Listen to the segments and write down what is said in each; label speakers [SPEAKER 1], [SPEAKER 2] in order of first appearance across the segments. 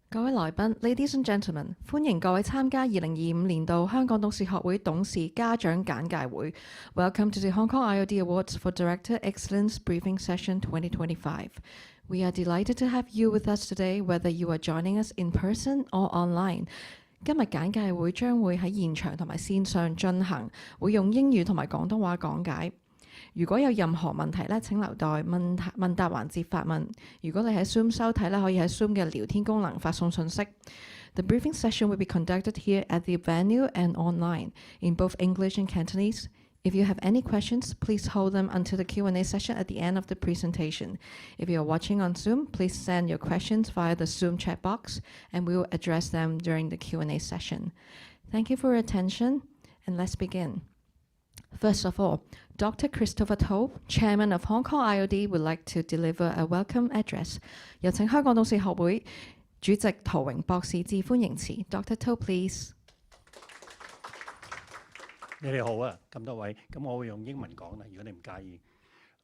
[SPEAKER 1] 各位來賓，Ladies and gentlemen，歡迎各位參加2025年度香港董事學會董事家長簡介會。Welcome to the Hong Kong IOD Awards for Director Excellence Briefing Session 2025. We are delighted to have you with us today, whether you are joining us in person or online. 今日簡介會將會喺現場同埋線上進行，會用英語同埋廣東話講解。如果有任何問題咧，請留待問答環節發問。如果你喺 Zoom 收睇咧，可以喺 Zoom 嘅聊天功能發送信息。The briefing session will be conducted here at the venue and online in both English and Cantonese. If you have any questions, please hold them until the Q&A session at the end of the presentation. If you are watching on Zoom, please send your questions via the Zoom chat box, and we will address them during the Q&A session. Thank you for your attention, and let's begin. First of all, Dr. Christopher To, Chairman of Hong Kong IOD, would like to deliver a welcome address. 有請香港董事學會主席陶榮博士致歡迎詞。Dr. To, please.
[SPEAKER 2] 你哋好啊，咁多位，咁我會用英文講啦，如果你唔介意。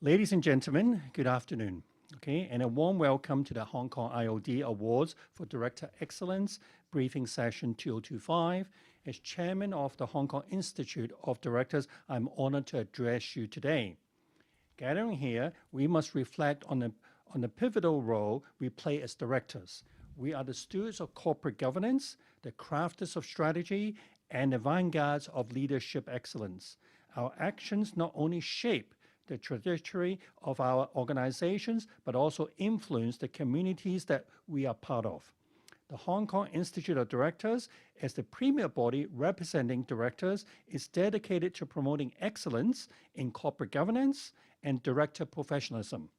[SPEAKER 2] Ladies and gentlemen, good afternoon. Okay, and a warm welcome to the Hong Kong IOD Awards for Director Excellence Briefing Session 2025. As Chairman of the Hong Kong Institute of Directors, I'm honored to address you today. Gathering here, we must reflect on the pivotal role we play as directors. We are the stewards of corporate governance, the crafters of strategy, and the vanguards of leadership excellence. Our actions not only shape the trajectory of our organizations, but also influence the communities that we are part of. The Hong Kong Institute of Directors, as the premier body representing directors, is dedicated to promoting excellence in corporate governance and director professionalism.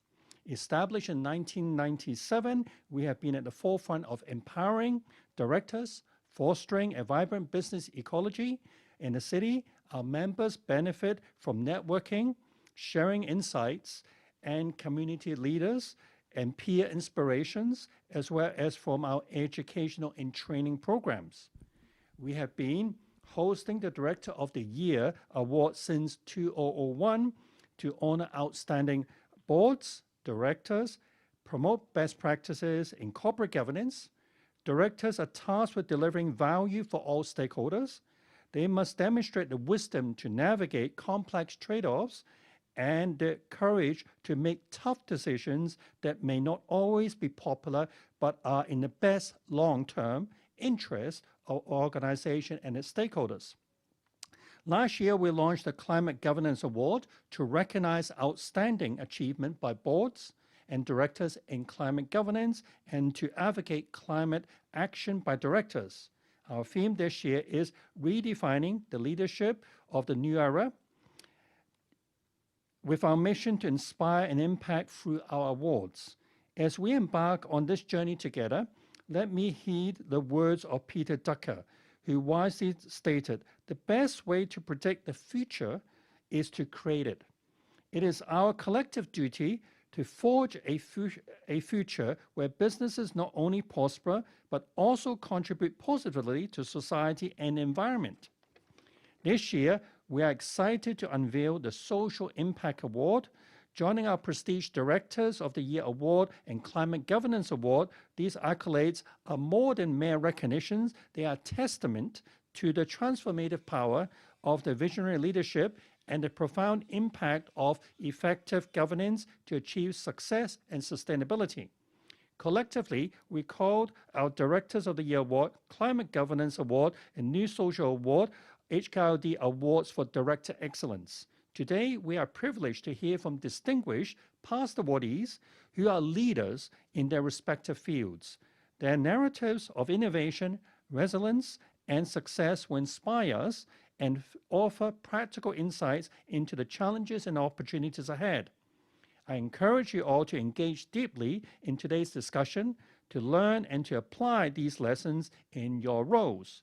[SPEAKER 2] Established in 1997, we have been at the forefront of empowering directors, fostering a vibrant business ecology. In the city, our members benefit from networking, sharing insights, and community leaders and peer inspirations, as well as from our educational and training programs. We have been hosting the Director of the Year Award since 2001 to honor outstanding boards, directors, promote best practices in corporate governance. Directors are tasked with delivering value for all stakeholders. They must demonstrate the wisdom to navigate complex trade-offs and the courage to make tough decisions that may not always be popular, but are in the best long-term interest of organization and its stakeholders. Last year, we launched the Climate Governance Award to recognize outstanding achievement by boards and directors in climate governance and to advocate climate action by directors. Our theme this year is redefining the leadership of the new era, with our mission to inspire and impact through our awards. As we embark on this journey together, let me heed the words of Peter Drucker, who wisely stated, "The best way to predict the future is to create it." It is our collective duty to forge a future where businesses not only prosper, but also contribute positively to society and environment. This year, we are excited to unveil the Social Impact Award. Joining our prestige Directors of the Year Award and Climate Governance Award, these accolades are more than mere recognitions. They are testament to the transformative power of the visionary leadership and the profound impact of effective governance to achieve success and sustainability. Collectively, we called our Directors of the Year Award, Climate Governance Award, and New Social Award, HKIOD Awards for Director Excellence. Today, we are privileged to hear from distinguished past awardees who are leaders in their respective fields. Their narratives of innovation, resilience, and success will inspire us and offer practical insights into the challenges and opportunities ahead. I encourage you all to engage deeply in today's discussion, to learn and to apply these lessons in your roles.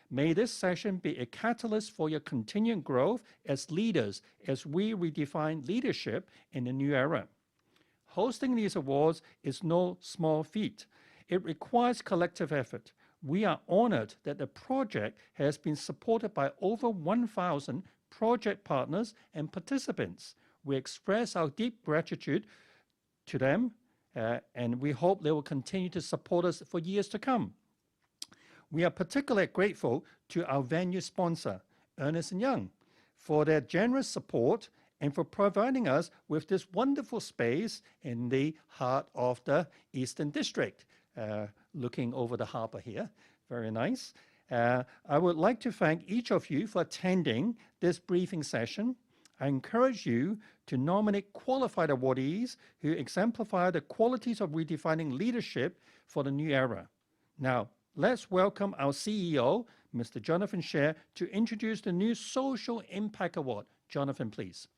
[SPEAKER 2] May this session be a catalyst for your continued growth as leaders as we redefine leadership in the new era. Hosting these awards is no small feat. It requires collective effort. We are honored that the project has been supported by over 1,000 project partners and participants. We express our deep gratitude to them and we hope they will continue to support us for years to come. We are particularly grateful to our venue sponsor, Ernst & Young, for their generous support and for providing us with this wonderful space in the heart of the Eastern District, looking over the harbour here. Very nice. I would like to thank each of you for attending this briefing session. I encourage you to nominate qualified awardees who exemplify the qualities of redefining leadership for the new era. Now, let's welcome our CEO, Mr. Jonathan Sher, to introduce the new Social Impact Award. Jonathan, please.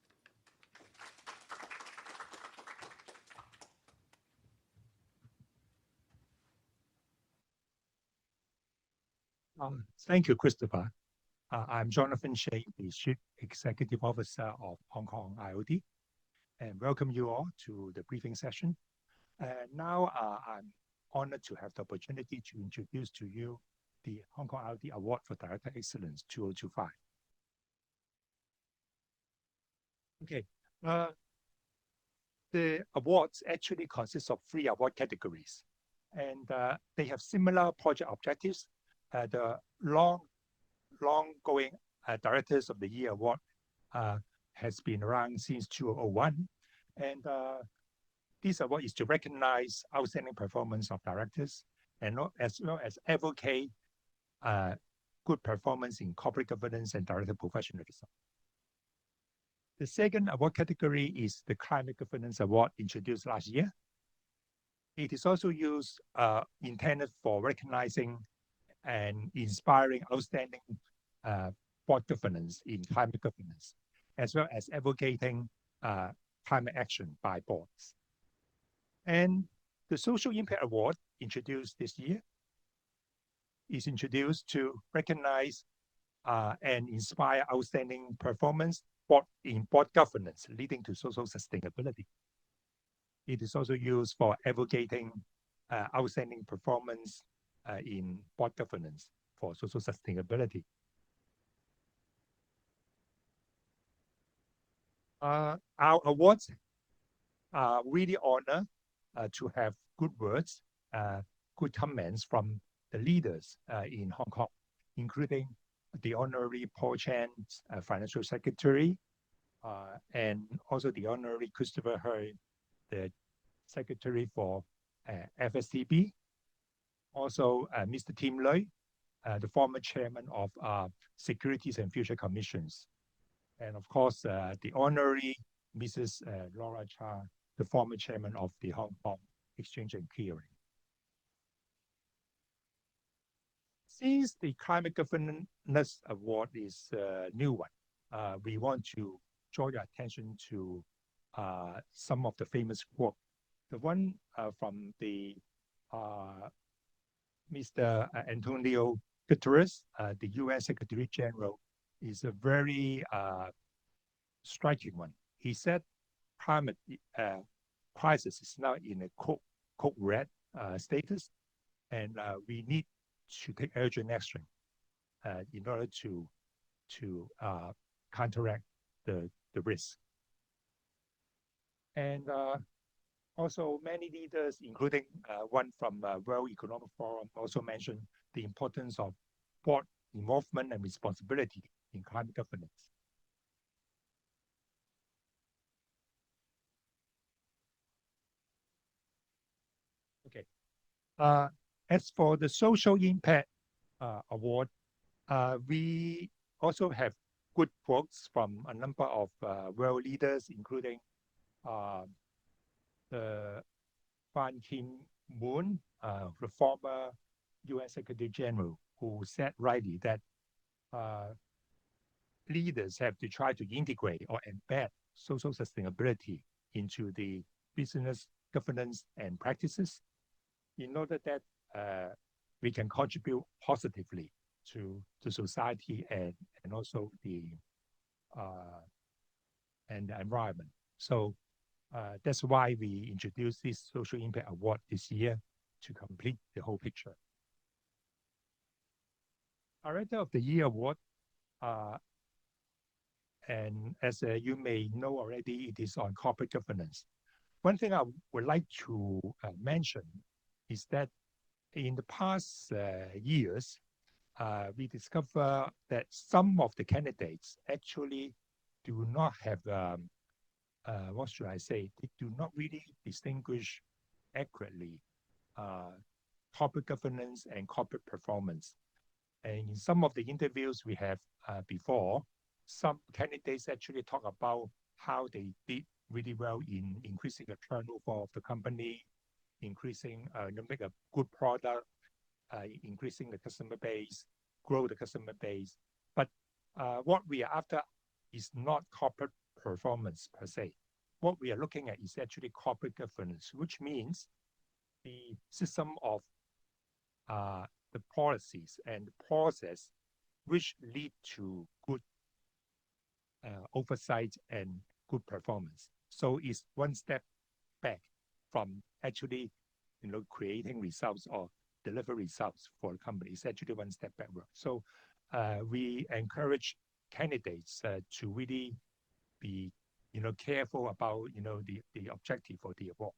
[SPEAKER 3] Thank you, Christopher. I'm Jonathan Shay, the Chief Executive Officer of Hong Kong IOD, and welcome you all to the briefing session. Now I'm honored to have the opportunity to introduce to you the Hong Kong IOD Award for Director Excellence 2025. Okay, the awards actually consist of 3 award categories, and they have similar project objectives. The long-going Directors of the Year Award has been around since 2001, and this award is to recognize outstanding performance of directors and as well as advocate good performance in corporate governance and director professionalism. The second award category is the Climate Governance Award introduced last year. It is also intended for recognizing and inspiring outstanding board governance in climate governance, as well as advocating climate action by boards. And the Social Impact Award introduced this year is introduced to recognize and inspire outstanding performance in board governance leading to social sustainability. It is also used for advocating outstanding performance in board governance for social sustainability. Our awards are really honored to have good words, good comments from the leaders in Hong Kong, including the Honorary Paul Chan, Financial Secretary, and also the Honorary Christopher Hui, the Secretary for FSTB. Also, Mr. Tim Lui, the former chairman of Securities and Future Commissions. And of course, the Honorary Mrs. Laura Cha, the former chairman of the Hong Kong Exchange and Clearing. Since the Climate Governance Award is a new one, we want to draw your attention to some of the famous quotes. The one from the Mr. Antonio Guterres, the UN Secretary General, is a very striking one. He said climate crisis is now in a code red status, and we need to take urgent action in order to counteract the risk. And also, many leaders, including one from World Economic Forum, also mentioned the importance of board involvement and responsibility in climate governance. Okay. As for the Social Impact Award, we also have good quotes from a number of world leaders, including the Ban Ki-moon, the former UN Secretary General, who said rightly that leaders have to try to integrate or embed social sustainability into the business governance and practices in order that we can contribute positively to society and also the environment. So that's why we introduced this Social Impact Award this year to complete the whole picture. Director of the Year Award, and as you may know already, it is on corporate governance. One thing I would like to mention is that in the past years, we discover that some of the candidates actually do not have, what should I say, they do not really distinguish accurately corporate governance and corporate performance. And in some of the interviews we have before, some candidates actually talk about how they did really well in increasing the turnover of the company, increasing, make a good product, increasing the customer base, grow the customer base. But what we are after is not corporate performance per se. What we are looking at is actually corporate governance, which means the system of the policies and process which lead to good oversight and good performance. So it's one step back from actually, creating results or deliver results for a company. It's actually one step backward. So we encourage candidates to really be, careful about, the objective for the award.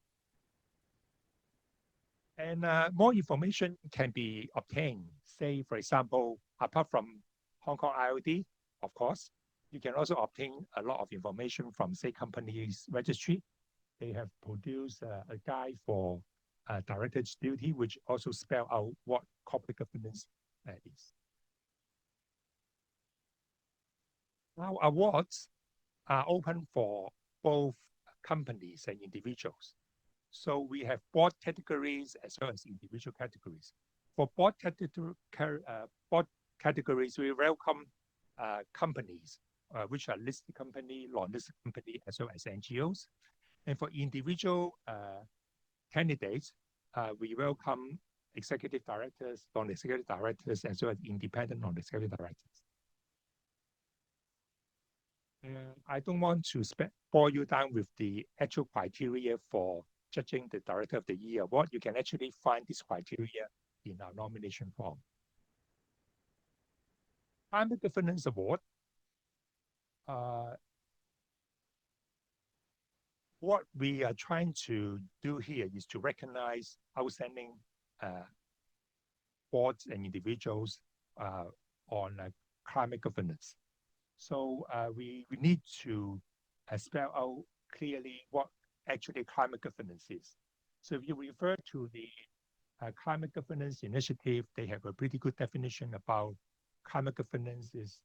[SPEAKER 3] And more information can be obtained. Say, for example, apart from Hong Kong IOD, of course, you can also obtain a lot of information from, say, companies registry. They have produced a guide for director's duty, which also spell out what corporate governance is. Now, awards are open for both companies and individuals. So we have board categories as well as individual categories. For board categories, we welcome companies which are listed company, non-listed company, as well as NGOs. And for individual candidates, we welcome executive directors, non-executive directors, as well as independent non-executive directors. I don't want to bore you down with the actual criteria for judging the Director of the Year award. You can actually find this criteria in our nomination form. Climate Governance Award. What we are trying to do here is to recognize outstanding boards and individuals on climate governance. So we need to spell out clearly what actually climate governance is. So if you refer to the Climate Governance Initiative, they have a pretty good definition about climate governance is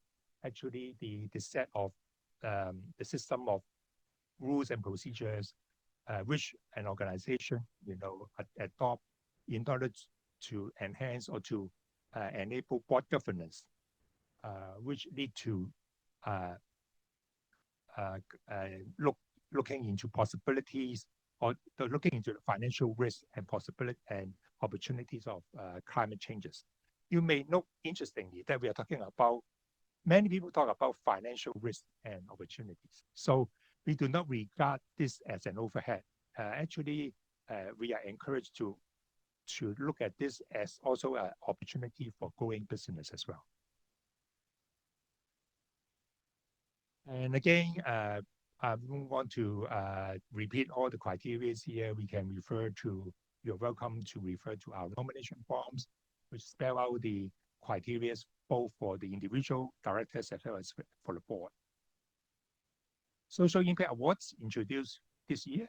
[SPEAKER 3] actually the set of the system of rules and procedures which an organization adopt in order to enhance or to enable board governance, which lead to looking into possibilities or looking into the financial risk and possibility and opportunities of climate changes. You may note interestingly that we are talking about, many people talk about financial risk and opportunities. So we do not regard this as an overhead. Actually, we are encouraged to look at this as also an opportunity for growing business as well. And again, I don't want to repeat all the criteria here. We can refer to, you're welcome to refer to our nomination forms, which spell out the criteria both for the individual directors as well as for the board. Social Impact Awards introduced this year.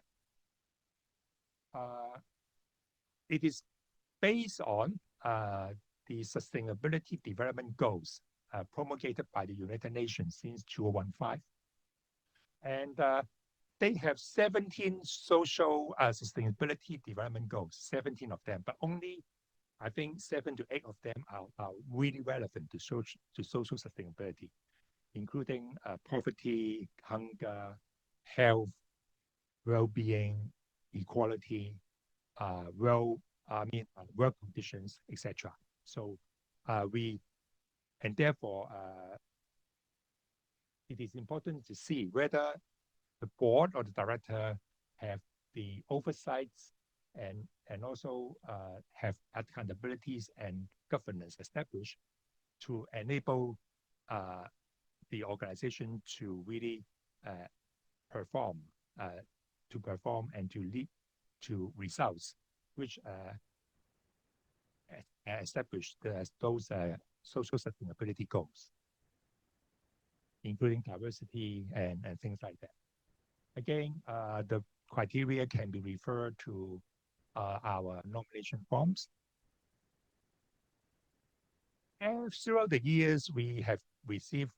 [SPEAKER 3] It is based on the Sustainability Development Goals promulgated by the United Nations since 2015. And they have 17 social sustainability development goals, 17 of them, but only I think 7 to 8 of them are really relevant to social sustainability, including poverty, hunger, health, well-being, equality, work conditions, etc. So therefore, it is important to see whether the board or the director have the oversights and also have accountabilities and governance established to enable the organization to really perform to perform and to lead to results, which establish those social sustainability goals, including diversity and things like that. Again, the criteria can be referred to our nomination forms. And throughout the years, we have received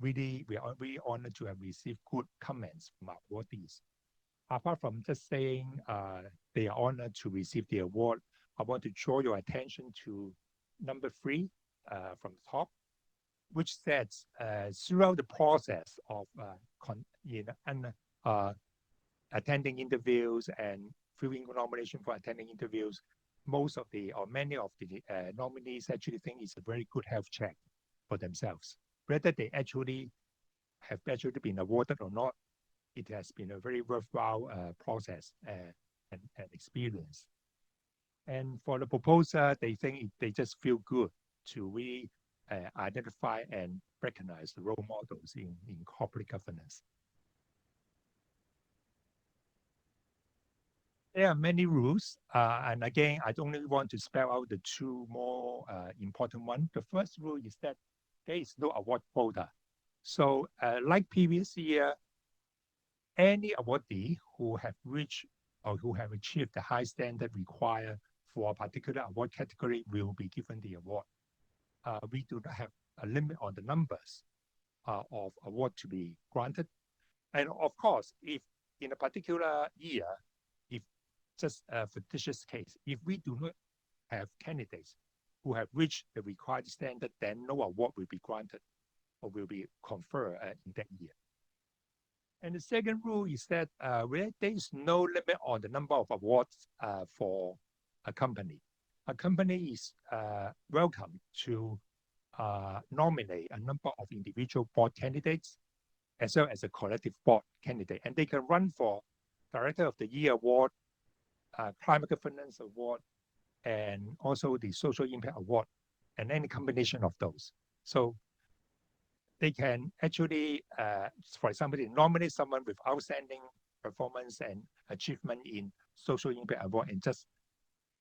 [SPEAKER 3] we are really honored to have received good comments from our awardees. Apart from just saying they are honored to receive the award, I want to draw your attention to number 3 from the top, which says throughout the process of attending interviews and filling nomination for attending interviews, most of the or many of the nominees actually think it's a very good health check for themselves. Whether they actually have actually been awarded or not, it has been a very worthwhile process and experience. And for the proposer, they think they just feel good to really identify and recognize the role models in corporate governance. There are many rules, and again, I only want to spell out the 2 more important ones. The first rule is that there is no award quota. So like previous year, any awardee who have reached or who have achieved the high standard required for a particular award category will be given the award. We do not have a limit on the numbers of award to be granted. And of course, if in a particular year, if just a fictitious case, if we do not have candidates who have reached the required standard, then no award will be granted or will be conferred in that year. And the second rule is that there is no limit on the number of awards for a company. A company is welcome to nominate a number of individual board candidates as well as a collective board candidate. And they can run for Director of the Year Award, Climate Governance Award, and also the Social Impact Award, and any combination of those. So they can actually, for example, they nominate someone with outstanding performance and achievement in Social Impact Award and just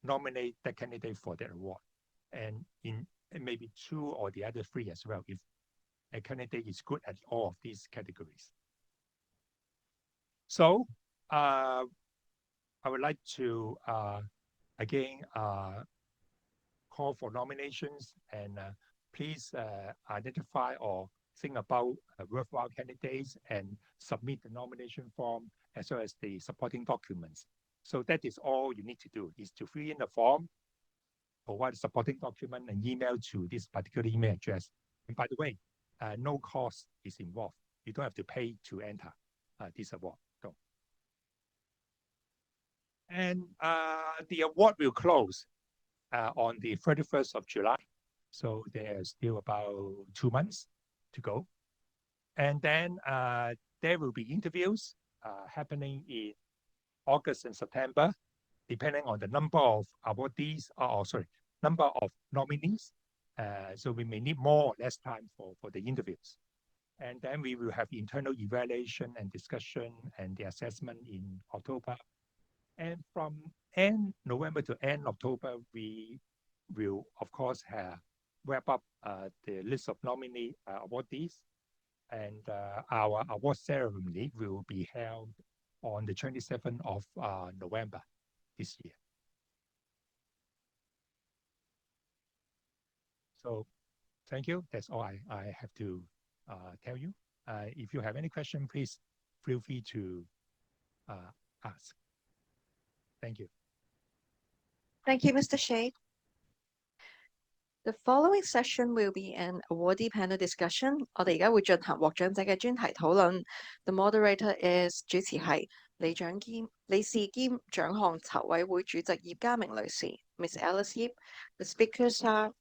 [SPEAKER 3] nominate the candidate for that award. And in maybe 2 or the other 3 as well, if a candidate is good at all of these categories. So I would like to again call for nominations, and please identify or think about worthwhile candidates and submit the nomination form as well as the supporting documents. So that is all you need to do, is to fill in the form, provide a supporting document, and email to this particular email address. And by the way, no cost is involved. You don't have to pay to enter this award. So. And the award will close on the 31st of July. So there's still about 2 months to go. And then there will be interviews happening in August and September, depending on the number of awardees, number of nominees. So we may need more or less time for the interviews. And then we will have internal evaluation and discussion and the assessment in October. And from end November to end October, we will, of course, wrap up the list of nominee awardees. And our award ceremony will be held on the 27th of November this year. So thank you. That's all I have to tell you. If you have any question, please feel free to ask. Thank you.
[SPEAKER 1] Thank you, Mr. Shade. The following session will be an awardee panel discussion. 我哋而家會進行獲獎者嘅專題討論。The moderator is 主持係理事兼獎項籌委會主席葉嘉明女士 ，Miss Alice Yip. The speakers are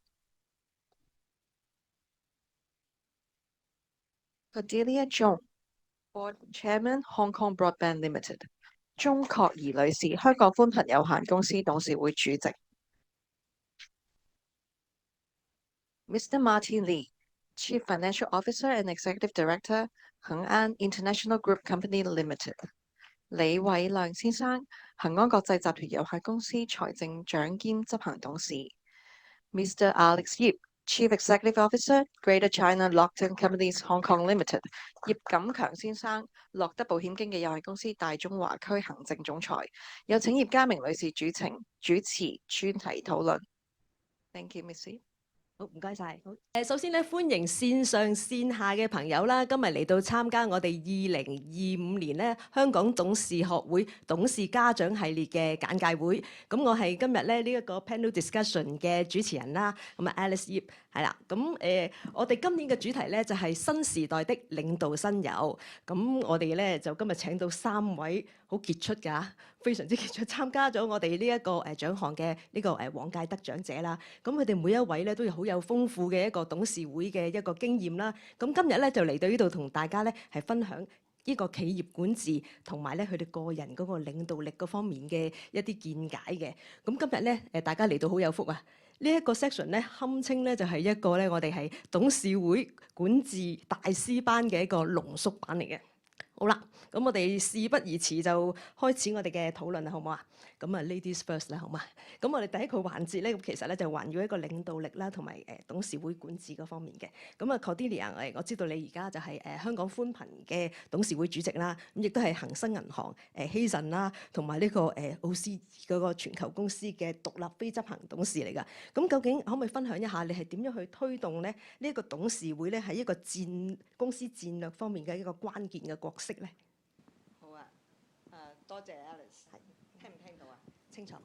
[SPEAKER 1] Cordelia Zhong, Board Chairman, Hong Kong Broadband Limited. 鐘確儀女士，香港寬頻有限公司董事會主席。Mr. Martin Lee, Chief Financial Officer and Executive Director, Heng An International Group Company Limited. 李偉亮先生，恒安國際集團有限公司財政長兼執行董事。Mr. Alex Yip, Chief Executive Officer, Greater China Lockton Companies Hong Kong Limited。葉錦強先生，樂德保險經紀有限公司大中華區行政總裁。有請葉嘉明女士主持專題討論。Thank you, Miss Yip。
[SPEAKER 4] 好，唔該晒。好，首先咧，歡迎線上線下嘅朋友啦，今日嚟到參加我哋2025年咧香港董事學會董事家長系列嘅簡介會。咁我係今日咧呢一個 panel discussion 嘅主持人啦。咁啊 Alice Yip 係啦。咁我哋今年嘅主題咧就係新時代的領導新友。咁我哋咧就今日請到3位好傑出㗎，非常之傑出，參加咗我哋呢一個獎項嘅呢個往屆得獎者啦。咁佢哋每一位咧都好有豐富嘅一個董事會嘅一個經驗啦。咁今日咧就嚟到呢度同大家咧係分享呢個企業管治同埋咧佢哋個人嗰個領導力嗰方面嘅一啲見解嘅。咁今日咧大家嚟到好有福啊！呢一個 section 咧堪稱咧就係一個咧我哋係董事會管治大師班嘅一個濃縮版嚟嘅。好啦，咁我哋事不宜遲，就開始我哋嘅討論啦，好唔好啊？咁啊，ladies first 啦，好嘛？咁我哋第一個環節咧，咁其實咧就環繞一個領導力啦，同埋董事會管治嗰方面嘅。咁啊 Cordelia， 我知道你而家就係香港寬頻嘅董事會主席啦，咁亦都係恒生銀行希慎啦，同埋呢個奧斯嗰個全球公司嘅獨立非執行董事嚟㗎。咁究竟可唔可以分享一下你係點樣去推動咧呢一個董事會咧喺一個公司戰略方面嘅一個關鍵嘅角色咧？
[SPEAKER 1] 好啊，多謝 Alice。聽唔聽到啊？
[SPEAKER 4] 清楚。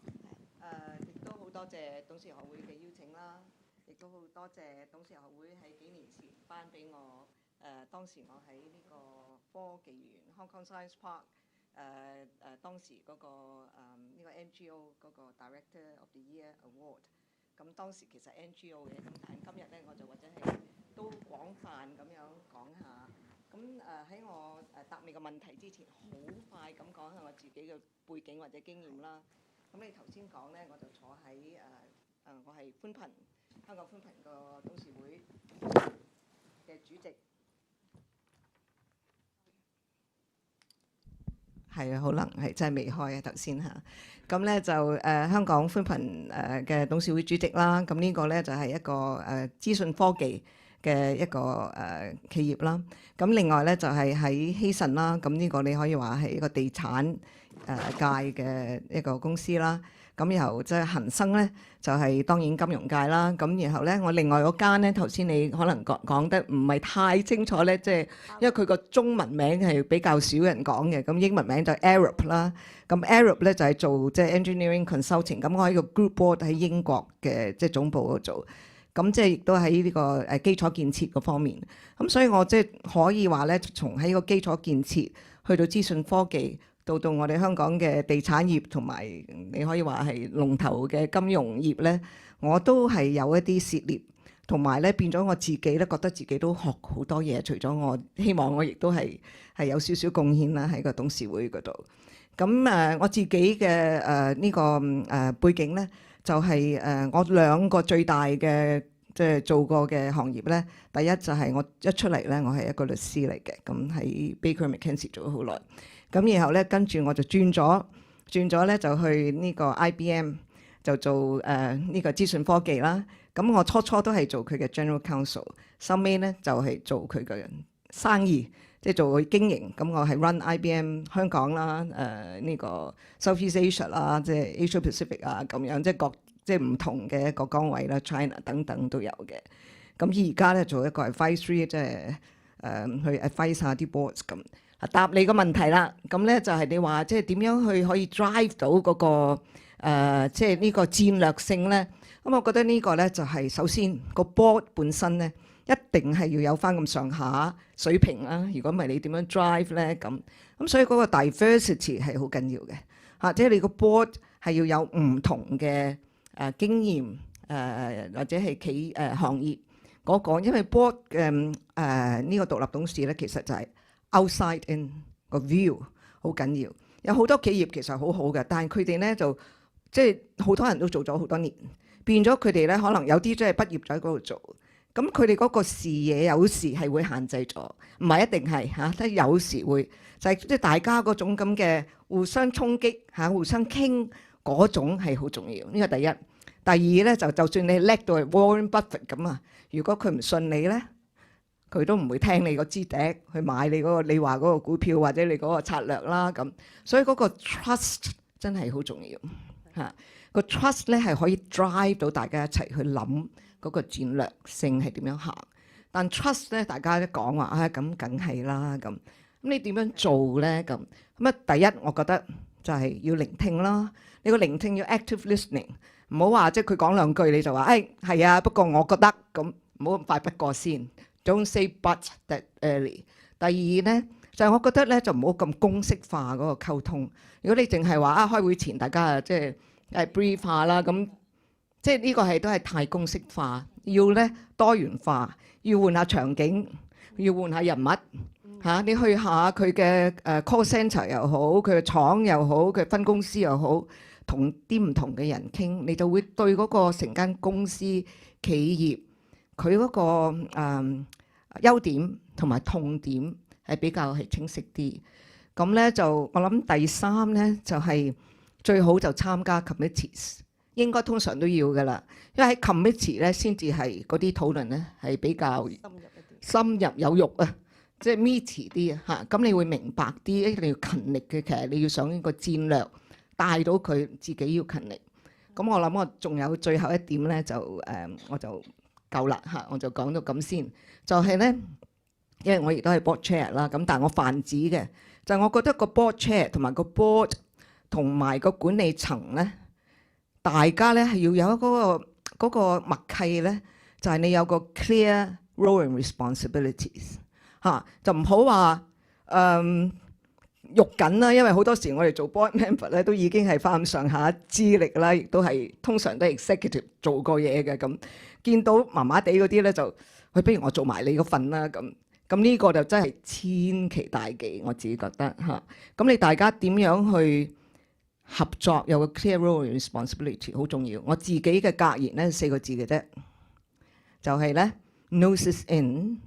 [SPEAKER 1] 亦都好多謝董事學會嘅邀請啦，亦都好多謝董事學會喺幾年前頒俾我當時我喺呢個科技園 Hong Kong Science Park 當時嗰個呢個 NGO 嗰個 Director of the Year Award。咁當時其實 NGO 嘅，咁但係今日咧我就或者係都廣泛咁樣講下。咁喺我答你個問題之前，好快咁講下我自己嘅背景或者經驗啦。咁你頭先講咧，我就坐喺我係香港寬頻個董事會嘅主席。係啊，可能係真係未開啊頭先嚇。咁咧就香港寬頻嘅董事會主席啦。咁呢個咧就係一個資訊科技嘅一個企業啦。咁另外咧就係喺希慎啦。咁呢個你可以話係一個地產界嘅一個公司啦。咁然後即係恒生咧就係當然金融界啦。咁然後咧我另外嗰間咧頭先你可能講得唔係太清楚咧，即係因為佢個中文名係比較少人講嘅。咁英文名就 Arup 啦。咁 Arup 咧就係做即係 engineering consulting。咁我喺個 group board 喺英國嘅即係總部嗰度做。咁即係亦都喺呢個基礎建設嗰方面。咁所以我即係可以話咧，從喺個基礎建設去到資訊科技，到我哋香港嘅地產業同埋你可以話係龍頭嘅金融業咧，我都係有一啲涉獵，同埋咧變咗我自己咧覺得自己都學好多嘢。除咗我希望我亦都係有少少貢獻啦喺個董事會嗰度。咁我自己嘅呢個背景咧，就係我2個最大嘅即係做過嘅行業咧。第一就係我一出嚟咧，我係一個律師嚟嘅，咁喺 Baker McKenzie 做咗好耐。咁然後咧跟住我就轉咗咧就去呢個 IBM 就做呢個資訊科技啦。咁我初都係做佢嘅 General Counsel， 收尾咧就係做佢嘅生意，即係做佢經營。咁我係 run IBM 香港啦，呢個 Southeast Asia 啦，即係 Asia Pacific 啊咁樣，即係唔同嘅一個崗位啦 ，China 等等都有嘅。咁而家咧做一個 advisory， 即係去 advise 下啲 boards 咁。答你個問題啦，咁咧就係你話即係點樣去可以 drive 到嗰個即係呢個戰略性咧？咁我覺得呢個咧就係首先個 board 本身咧一定係要有翻咁上下水平啦。如果唔係你點樣 drive 咧咁？咁所以嗰個 diversity 係好緊要嘅嚇，即係你個 board 係要有唔同嘅經驗或者係行業嗰個，因為 board 嘅呢個獨立董事咧其實就係outside in 個 view 好緊要，有好多企業其實好好嘅，但係佢哋咧就即係好多人都做咗好多年，變咗佢哋咧可能有啲即係畢業咗喺嗰度做，
[SPEAKER 5] 咁佢哋嗰個視野有時係會限制咗，唔係一定係嚇，但有時會就係即係大家嗰種咁嘅互相衝擊嚇，互相傾嗰種係好重要。呢個第一。第二咧就算你叻到係 Warren Buffett 咁啊，如果佢唔信你咧，佢都唔會聽你個支笛去買你嗰個你話嗰個股票或者你嗰個策略啦咁。所以嗰個 trust 真係好重要嚇。個 trust 咧係可以 drive 到大家一齊去諗嗰個戰略性係點樣行。但 trust 咧，大家都講話啊，咁梗係啦咁。咁你點樣做咧咁？咁啊，第一我覺得就係要聆聽啦。你個聆聽要 active listening。唔好話即係佢講兩句你就話誒係啊，不過我覺得咁，唔好咁快不過先。Don't say but that early。第二咧就係我覺得咧就唔好咁公式化嗰個溝通。如果你淨係話啊開會前大家啊即係brief 下啦，咁即係呢個係都係太公式化。要咧多元化，要換下場景，要換下人物嚇。你去下佢嘅call centre 又好，佢嘅廠又好，佢分公司又好。同啲唔同嘅人傾，你就會對嗰個成間公司企業佢嗰個優點同埋痛點係比較係清晰啲。咁咧就我諗第三咧就係最好就參加 committees， 應該通常都要噶啦，因為喺 committee 咧先至係嗰啲討論咧係比較深入有肉啊，即係 meaty 啲啊嚇。咁你會明白啲，一定要勤力嘅。其實你要想呢個戰略。帶到佢自己要勤力，咁我諗我仲有最後一點咧，就我就夠啦嚇，我就講到咁先。就係咧，因為我亦都係 board chair 啦，咁但係我泛指嘅就係我覺得個 board chair 同埋個 board 同埋個管理層咧，大家咧係要有嗰個默契咧，就係你有個 clear role and responsibilities 嚇，就唔好話喐緊啦，因為好多時我哋做 board member 咧都已經係翻咁上下資歷啦，亦都係通常都係 executive 做過嘢嘅咁。見到麻麻地嗰啲咧就，不如我做埋你嗰份啦咁。咁呢個就真係千奇大忌，我自己覺得嚇。咁你大家點樣去合作有個 clear role and responsibility 好重要。我自己嘅格言咧4個字嘅啫，就係咧 noses in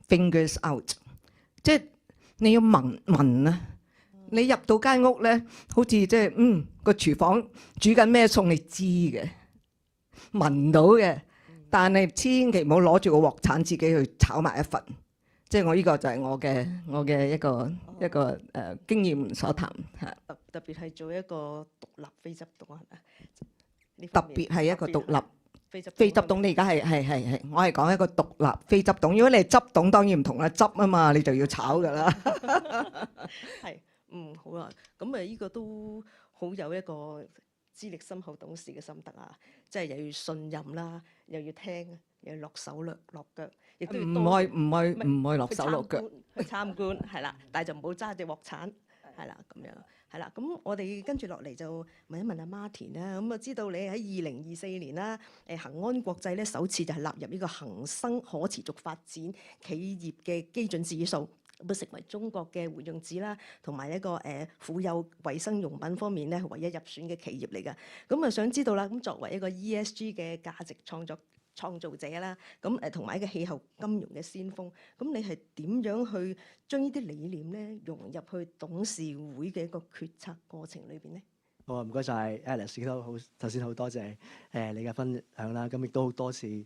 [SPEAKER 5] fingers out， 即係。你要聞啊！你入到間屋咧，好似即係個廚房煮緊咩餸，你知嘅，聞到嘅。但係千祈唔好攞住個鑊鏟自己去炒埋一份。即係我呢個就係我嘅一個經驗所談嚇。
[SPEAKER 4] 特別係做一個獨立非執董係咪？
[SPEAKER 5] 特別係一個獨立非執董，你而家係，我係講一個獨立非執董。如果你係執董，當然唔同啦，執啊嘛，你就要炒噶啦。
[SPEAKER 4] 係，好啊。咁呢個都好有一個資歷深厚董事嘅心得啊，即係又要信任啦，又要聽，又要落手落腳，亦都要
[SPEAKER 5] 唔愛落手落腳
[SPEAKER 4] 去參觀係啦，但係就唔好揸隻鑊鏟係啦咁樣。係啦，咁我哋跟住落嚟就問一問阿 Martin 啦。咁啊，知道你喺2024年啦，恒安國際咧首次就係納入呢個恒生可持續發展企業嘅基準指數，咁啊成為中國嘅活用紙啦，同埋一個婦幼衞生用品方面咧唯一入選嘅企業嚟㗎。咁啊想知道啦，咁作為一個 ESG 嘅價值創造者啦，咁同埋一個氣候金融嘅先鋒，咁你係點樣去將呢啲理念咧融入去董事會嘅一個決策過程裏邊咧？
[SPEAKER 6] 好啊，唔該晒 Alice， 都好頭先好多謝你嘅分享啦，咁亦都多謝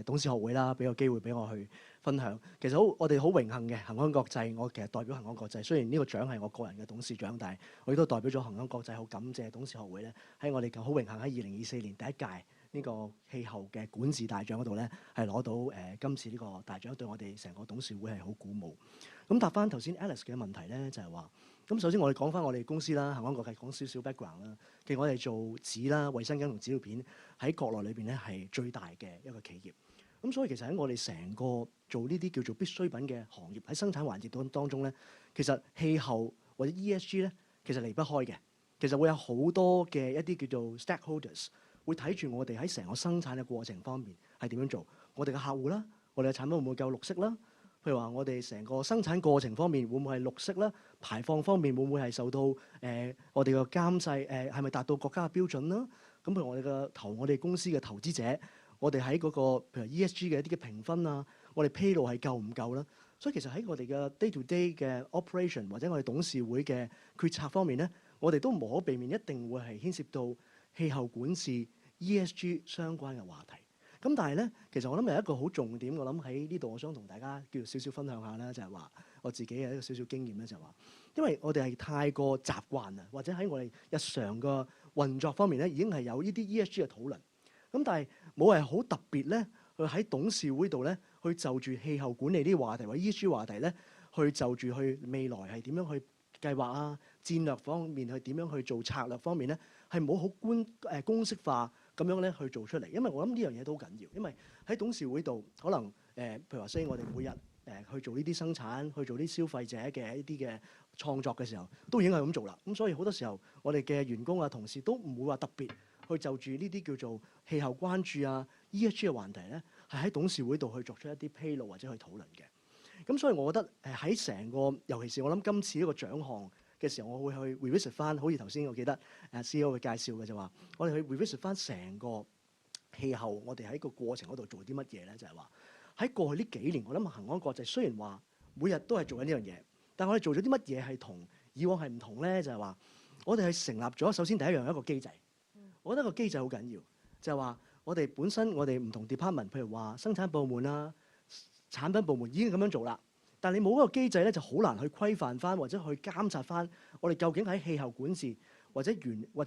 [SPEAKER 6] 董事學會啦，俾個機會俾我去分享。其實我哋好榮幸嘅，恒安國際，我其實代表恒安國際，雖然呢個獎係我個人嘅董事獎，但係我亦都代表咗恒安國際，好感謝董事學會咧，喺我哋好榮幸喺2024年第一屆呢個氣候嘅管治大獎嗰度咧，係攞到今次呢個大獎，對我哋成個董事會係好鼓舞。咁答翻頭先 Alice 嘅問題咧，就係話，咁首先我哋講翻我哋公司啦，恒安國際講少少 background 啦。其實我哋做紙啦、衛生巾同紙尿片喺國內裏邊咧係最大嘅一個企業。咁所以其實喺我哋成個做呢啲叫做必需品嘅行業喺生產環節當中咧，其實氣候或者 ESG 咧，其實離不開嘅。其實會有好多嘅一啲叫做 stakeholders。會睇住我哋喺成個生產嘅過程方面係點樣做，我哋嘅客戶啦，我哋嘅產品會唔會夠綠色啦？譬如話我哋成個生產過程方面會唔會係綠色啦？排放方面會唔會係受到我哋嘅監製係咪達到國家嘅標準啦？咁譬如我哋公司嘅投資者我哋喺嗰個譬如 ESG 嘅一啲嘅評分啊，我哋披露係夠唔夠啦？所以其實喺我哋嘅 day to day 嘅 operation 或者我哋董事會嘅決策方面咧，我哋都無可避免一定會係牽涉到氣候管治 ESG 相關嘅話題。咁但係咧，其實我諗有一個好重點，我諗喺呢度我想同大家叫少少分享下啦，就係話我自己嘅一個少少經驗咧，就係話，因為我哋係太過習慣啊，或者喺我哋日常個運作方面咧，已經係有呢啲 ESG 嘅討論。咁但係冇係好特別咧，去喺董事會度咧，去就住氣候管理呢啲話題或者 ESG 話題咧，去就住去未來係點樣去計劃啊、戰略方面去點樣去做策略方面咧，係冇好公式化咁樣咧去做出嚟。因為我諗呢樣嘢都好緊要，因為喺董事會度可能譬如話，所以我哋每日去做呢啲生產，去做啲消費者嘅一啲嘅創作嘅時候，都已經係咁做啦。咁所以好多時候，我哋嘅員工啊、同事都唔會話特別去就住呢啲叫做氣候關注啊、ESG 嘅話題咧，係喺董事會度去作出一啲披露或者去討論嘅。咁所以我覺得喺成個，尤其是我諗今次呢個獎項嘅時候，我會去 revisit 翻，好似頭先我記得CEO 嘅介紹嘅就話，我哋去 revisit 翻成個氣候，我哋喺個過程嗰度做啲乜嘢咧？就係話喺過去呢幾年，我諗恒安國際雖然話每日都係做緊呢樣嘢，但我哋做咗啲乜嘢係同以往係唔同咧？就係話我哋係成立咗首先第一樣一個機制，我覺得個機制好緊要，就係話我哋本身我哋唔同 department，譬如話生產部門啊、產品部門已經咁樣做啦，但你冇嗰個機制咧，就好難去規範翻或者去監察翻我哋究竟喺氣候管治或者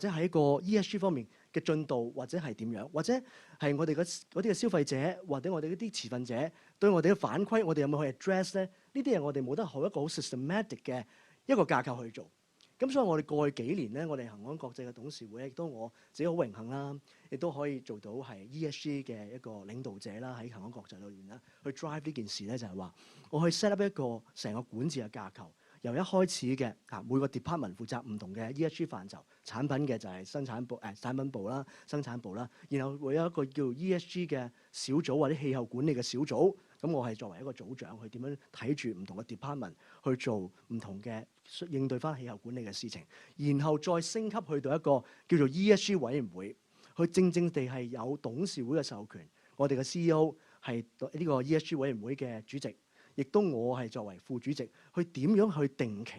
[SPEAKER 6] 喺個 ESG 方面嘅進度，或者係點樣，或者係我哋嗰啲嘅消費者或者我哋嗰啲持份者對我哋嘅反饋，我哋有冇去 address 咧？呢啲嘢我哋冇得好一個好 systematic 嘅一個架構去做。咁所以我哋過去幾年咧，我哋恒安國際嘅董事會亦都我自己好榮幸啦，亦都可以做到係 ESG 嘅一個領導者啦，喺恒安國際裏面啦，去 drive 呢件事咧，就係話我去 set up 一個成個管治嘅架構，由一開始嘅每個 department 負責唔同嘅 ESG 範疇，產品嘅就係產品部啦、生產部啦，然後會有一個叫 ESG 嘅小組或者氣候管理嘅小組。咁我係作為一個組長，去點樣睇住唔同嘅 department 去做唔同嘅應對翻氣候管理嘅事情，然後再升級去到一個叫做 ESG 委員會，去正正地係有董事會嘅授權，我哋嘅 CEO 係呢個 ESG 委員會嘅主席，亦都我係作為副主席，去點樣去定期，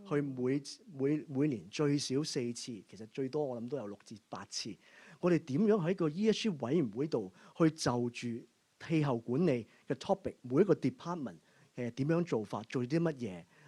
[SPEAKER 6] 去每年最少4次，其實最多我諗都有6至8次，我哋點樣喺個 ESG 委員會度去就住氣候管理嘅 topic， 每一個 department 點樣做法，做啲乜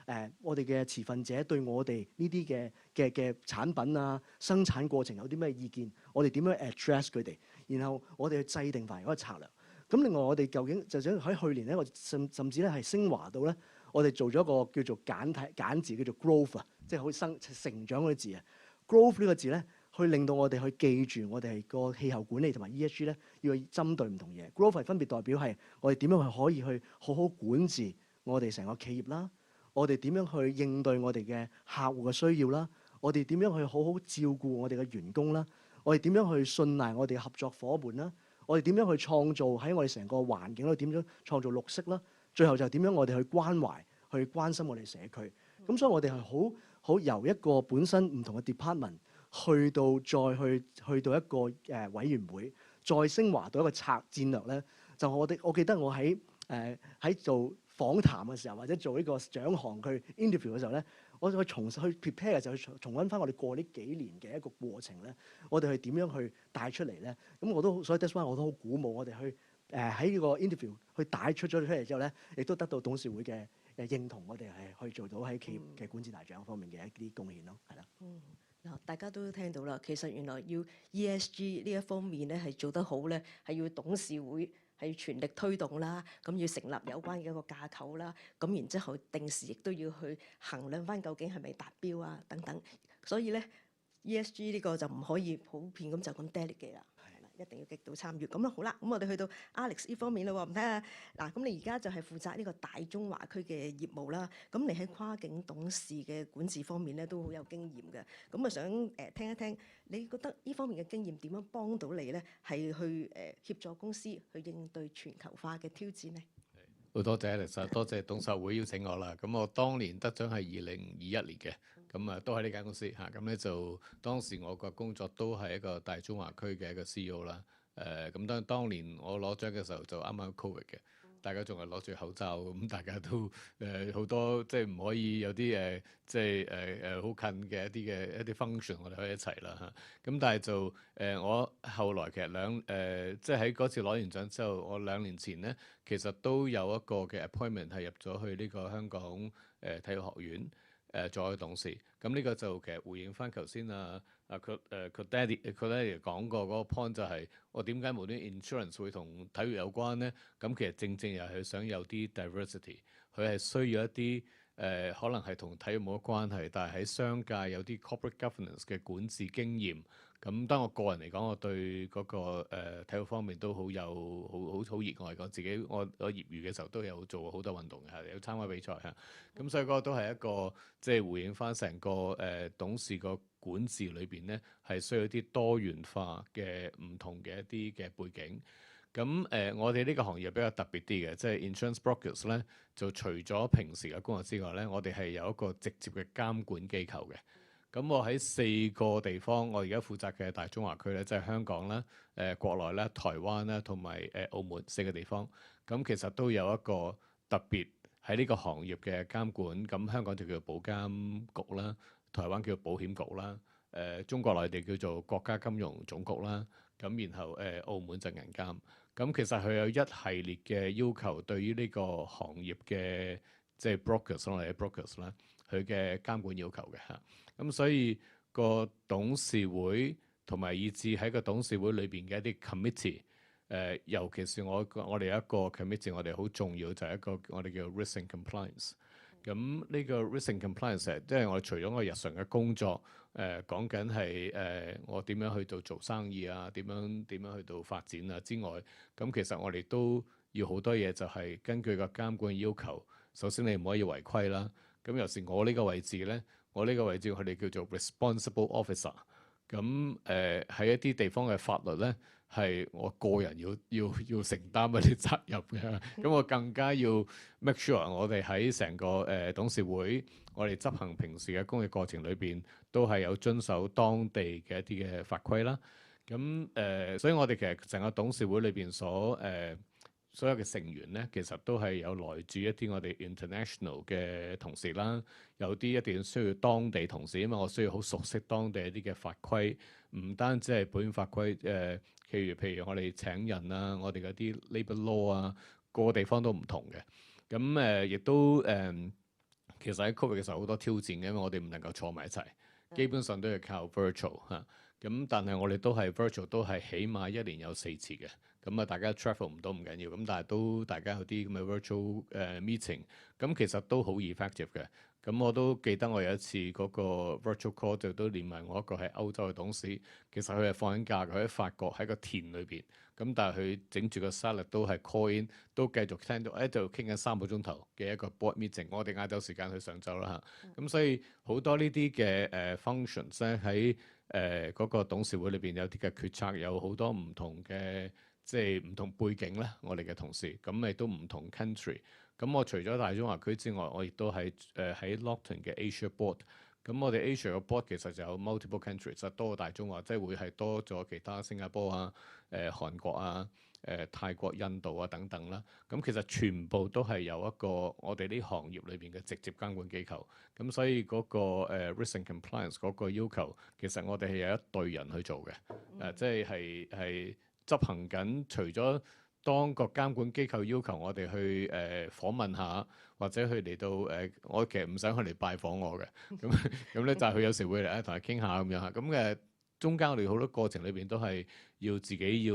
[SPEAKER 6] 嘢？我哋嘅持份者對我哋呢啲嘅產品啊、生產過程有啲咩意見？我哋點樣 address 佢哋？然後我哋去制定埋嗰個策略。咁另外我哋究竟就想喺去年咧，我甚至咧係升華到咧，我哋做咗一個叫做簡字，叫做 growth 啊，即係好成長嗰啲字啊。growth 呢個字咧，去令到我哋去記住我哋係個氣候管理同埋 ESG 咧，要去針對唔同嘢。growth 係分別代表係我哋點樣去可以去好好管治我哋成個企業啦，我哋點樣去應對我哋嘅客戶嘅需要啦，我哋點樣去好好照顧我哋嘅員工啦，我哋點樣去信賴我哋嘅合作伙伴啦，我哋點樣去創造喺我哋成個環境度點樣創造綠色啦，最後就係點樣我哋去關懷、去關心我哋社區。咁所以我哋係好由一個本身唔同嘅 department 去到去到一個委員會，再升華到一個戰略咧。就我記得我喺做訪談嘅時候，或者做呢個獎項去 interview 嘅時候咧，我去重新去 prepare 嘅時候，去重溫翻我哋過呢幾年嘅一個過程咧，我哋係點樣去帶出嚟咧？咁所以 that's why 我都好鼓舞我哋去喺呢個 interview 去帶出咗出嚟之後咧，亦都得到董事會嘅認同，我哋係去做到喺企業嘅管治大獎方面嘅一啲貢獻咯，係啦。
[SPEAKER 4] 嗱，大家都聽到啦，其實原來要 ESG 呢一方面咧係做得好咧，係要董事會係全力推動啦，咁要成立有關嘅一個架構啦，咁然之後定時亦都要去衡量翻究竟係咪達標啊等等，所以咧 ESG 呢個就唔可以普遍咁就咁 delegate 啦。一定要極度參與咁啦，好啦，咁我哋去到 Alex 呢方面啦喎，唔睇下嗱，咁你而家就係負責呢個大中華區嘅業務啦，咁你喺跨境董事嘅管治方面咧都好有經驗嘅，咁啊想聽一聽，你覺得呢方面嘅經驗點樣幫到你咧，係去協助公司去應對全球化嘅挑戰呢？
[SPEAKER 7] 好多謝 Alex，多謝董事會邀請我啦。咁我當年得獎係2021年嘅，咁都喺呢間公司嚇。咁咧就當時我個工作都係一個大中華區嘅一個 CEO 啦。咁當年我攞獎嘅時候就啱啱 Covid 嘅，大家仲係攞住口罩，咁大家都好多即係唔可以有啲即係好近嘅一啲 function，我哋可以一齊啦嚇。咁但係就我後來其實即係喺嗰次攞完獎之後，我2年前咧其實都有一個嘅 appointment 係入咗去呢個香港體育學院做董事。咁呢個就其實回應翻頭先佢爹哋講過嗰個 point 就係我點解無端 insurance 會同體育有關咧？咁其實正正又係想有啲 diversity，佢係需要一啲可能係同體育冇乜關係，但係喺商界有啲 corporate governance 嘅管治經驗。咁當我個人嚟講，我對嗰個體育方面都好熱愛。我自己我業餘嘅時候都有做過好多運動嘅，有參加比賽嚇。咁所以嗰個都係一個即係回應翻成個董事個管治裏邊咧，係需要一啲多元化嘅唔同嘅一啲嘅背景。咁我哋呢個行業比較特別啲嘅，即係 insurance brokers 咧，就除咗平時嘅工作之外咧，我哋係有一個直接嘅監管機構嘅。咁我喺4個地方，我而家負責嘅大中華區咧，即係香港啦、國內啦、台灣啦同埋澳門4個地方。咁其實都有一個特別喺呢個行業嘅監管。咁香港就叫做保監局啦，台灣叫做保險局啦，中國內地叫做國家金融總局啦。咁然後澳門就銀監。咁其實佢有一系列嘅要求，對於呢個行業嘅即係 brokers 我哋嘅 brokers 啦，佢嘅監管要求嘅嚇。咁所以個董事會同埋以至喺個董事會裏邊嘅一啲 committee，尤其是我哋有一個 committee， 我哋好重要就係一個我哋叫 risk and compliance。咁呢個 risk and compliance 即係我哋除咗我日常嘅工作，講緊係我點樣去到做生意啊，點樣去到發展啊之外，咁其實我哋都要好多嘢，就係根據個監管要求。首先你唔可以違規啦。咁尤其是我呢個位置咧。我呢個位置佢哋叫做 responsible officer， 咁喺一啲地方嘅法律咧係我個人要承擔一啲責任嘅，咁我更加要 make sure 我哋喺成個董事會，我哋執行平時嘅工作過程裏邊都係有遵守當地嘅一啲嘅法規啦。咁所以我哋其實成個董事會裏邊所有嘅成員咧，其實都係有來自一啲我哋 international 嘅同事啦，有啲一定需要當地同事，因為我需要好熟悉當地一啲嘅法規，唔單止係保險法規，譬如我哋請人啊，我哋嗰啲 labour law 啊，個個地方都唔同嘅。咁亦都其實喺 COVID 嘅時候好多挑戰嘅，因為我哋唔能夠坐埋一齊，基本上都要靠 virtual 嚇。咁但係我哋都係 virtual， 都係起碼1年有4次嘅。咁大家 travel 唔到唔緊要，咁但係都大家有啲咁嘅 virtual meeting， 咁其實都好 effective 嘅。咁我都記得我有一次嗰個 virtual call 就都連埋我一個係歐洲嘅董事，其實佢係放緊假，佢喺法國喺個田裏邊，咁但係佢整住個 salad 都係 call in， 都繼續聽到就傾緊3個鐘頭嘅一個 board meeting。我哋晏晝時間去上晝啦嚇，咁所以好多呢啲嘅functions 咧喺嗰個董事會裏邊有啲嘅決策，有好多唔同嘅。即係唔同背景咧，我哋嘅同事咁亦都唔同 country。咁我除咗大中華區之外，我亦都係喺 Lockton 嘅 Asia Board。咁我哋 Asia 嘅 board 其實就有 multiple countries， 實多過大中華，即係會係多咗其他新加坡啊、韓國啊、泰國、印度啊等等啦。咁其實全部都係有一個我哋呢行業裏邊嘅直接監管機構。咁所以嗰個risk and compliance 嗰個要求，其實我哋係有一隊人去做嘅。即係執行緊，除咗當個監管機構要求我哋去訪問下，或者去嚟到我其實唔想佢嚟拜訪我嘅，咁咧就係佢有時會嚟同佢傾下咁樣嚇。咁中間我哋好多過程裏邊都係要自己要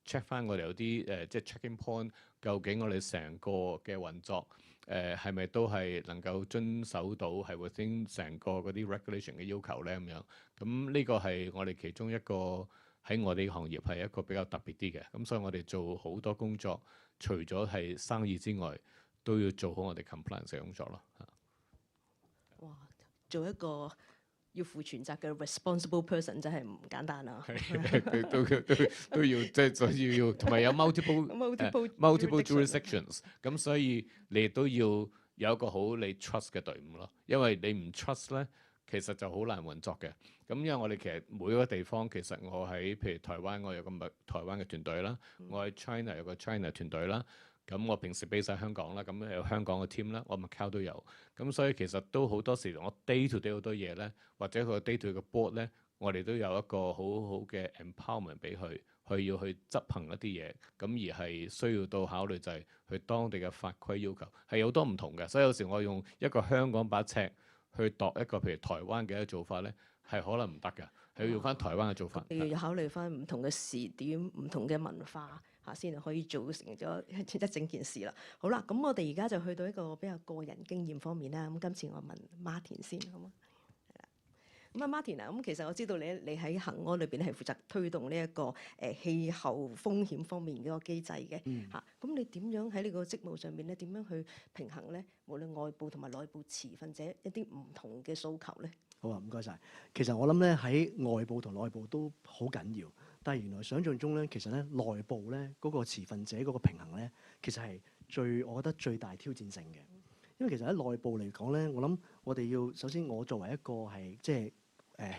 [SPEAKER 7] check 翻我哋有啲即係 checking point， 究竟我哋成個嘅運作係咪都係能夠遵守到係 within 成個嗰啲 regulation 嘅要求咧咁樣。咁呢個係我哋其中一個。喺我哋行業係一個比較特別啲嘅，咁所以我哋做好多工作，除咗係生意之外，都要做好我哋 compliance 嘅工作咯。
[SPEAKER 4] 哇！做一個要負全責嘅 responsible person 真係唔簡單啊！
[SPEAKER 7] 都要即係所以要同埋有 multiple jurisdictions， 咁所以你都要有一個好你 trust 嘅隊伍咯，因為你唔 trust 咧。其實就好難運作嘅。咁因為我哋其實每一個地方，其實我喺譬如台灣，我有個台灣嘅團隊啦，我喺 China 有個 China 團隊啦。咁我平時 base 喺香港啦，咁有香港嘅 team 啦，我 Macau 都有。咁所以其實都好多時我 day to day 好多嘢咧，或者佢個 day to day 嘅 board 咧，我哋都有一個好好嘅 empowerment 俾佢。佢要去執行一啲嘢，咁而係需要到考慮就係佢當地嘅法規要求係有好多唔同嘅，所以有時我用一個香港把尺去度一個譬如台灣嘅一個做法咧，係可能唔得嘅，係要用翻台灣嘅做法。
[SPEAKER 4] 要考慮翻唔同嘅時點、唔同嘅文化嚇，先可以做成咗一整件事啦。好啦，咁我哋而家就去到一個比較個人經驗方面啦。咁今次我問 Martin 先，好嗎？咁啊，Martin 啊，咁其實我知道你喺恒安裏邊係負責推動呢一個氣候風險方面嗰個機制嘅嚇。咁你點樣喺呢個職務上面咧，點樣去平衡咧？無論外部同埋內部持份者一啲唔同嘅訴求咧。
[SPEAKER 6] 好啊，唔該晒。其實我諗咧喺外部同內部都好緊要，但係原來想像中咧，其實咧內部咧嗰個持份者嗰個平衡咧，其實係我覺得最大挑戰性嘅。因為其實喺內部嚟講咧，我諗我哋要首先我作為一個係即係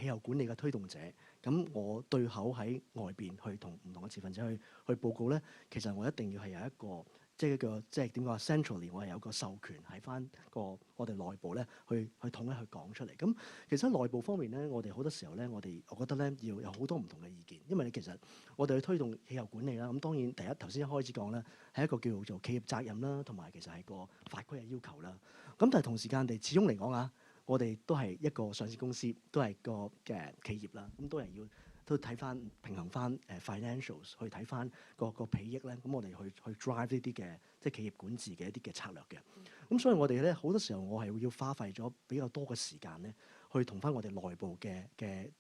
[SPEAKER 6] 氣候管理嘅推動者，咁我對口喺外邊去同唔同嘅持份者去報告咧，其實我一定要係有一個即係點講 centrally， 我係有個授權喺翻個我哋內部咧去統一去講出嚟。咁其實喺內部方面咧，我哋好多時候咧，我覺得咧要有好多唔同嘅意見，因為你其實我哋去推動氣候管理啦。咁當然第一頭先一開始講咧係一個叫做企業責任啦，同埋其實係個法規嘅要求啦。咁但係同時間地始終嚟講啊，我哋都係一個上市公司，都係個嘅企業啦，咁都睇翻平衡翻financials， 去睇翻個裨益咧。咁我哋去 drive 呢啲嘅即係企業管治嘅一啲嘅策略嘅。咁所以我哋咧好多時候我係要花費咗比較多嘅時間咧，去同翻我哋內部嘅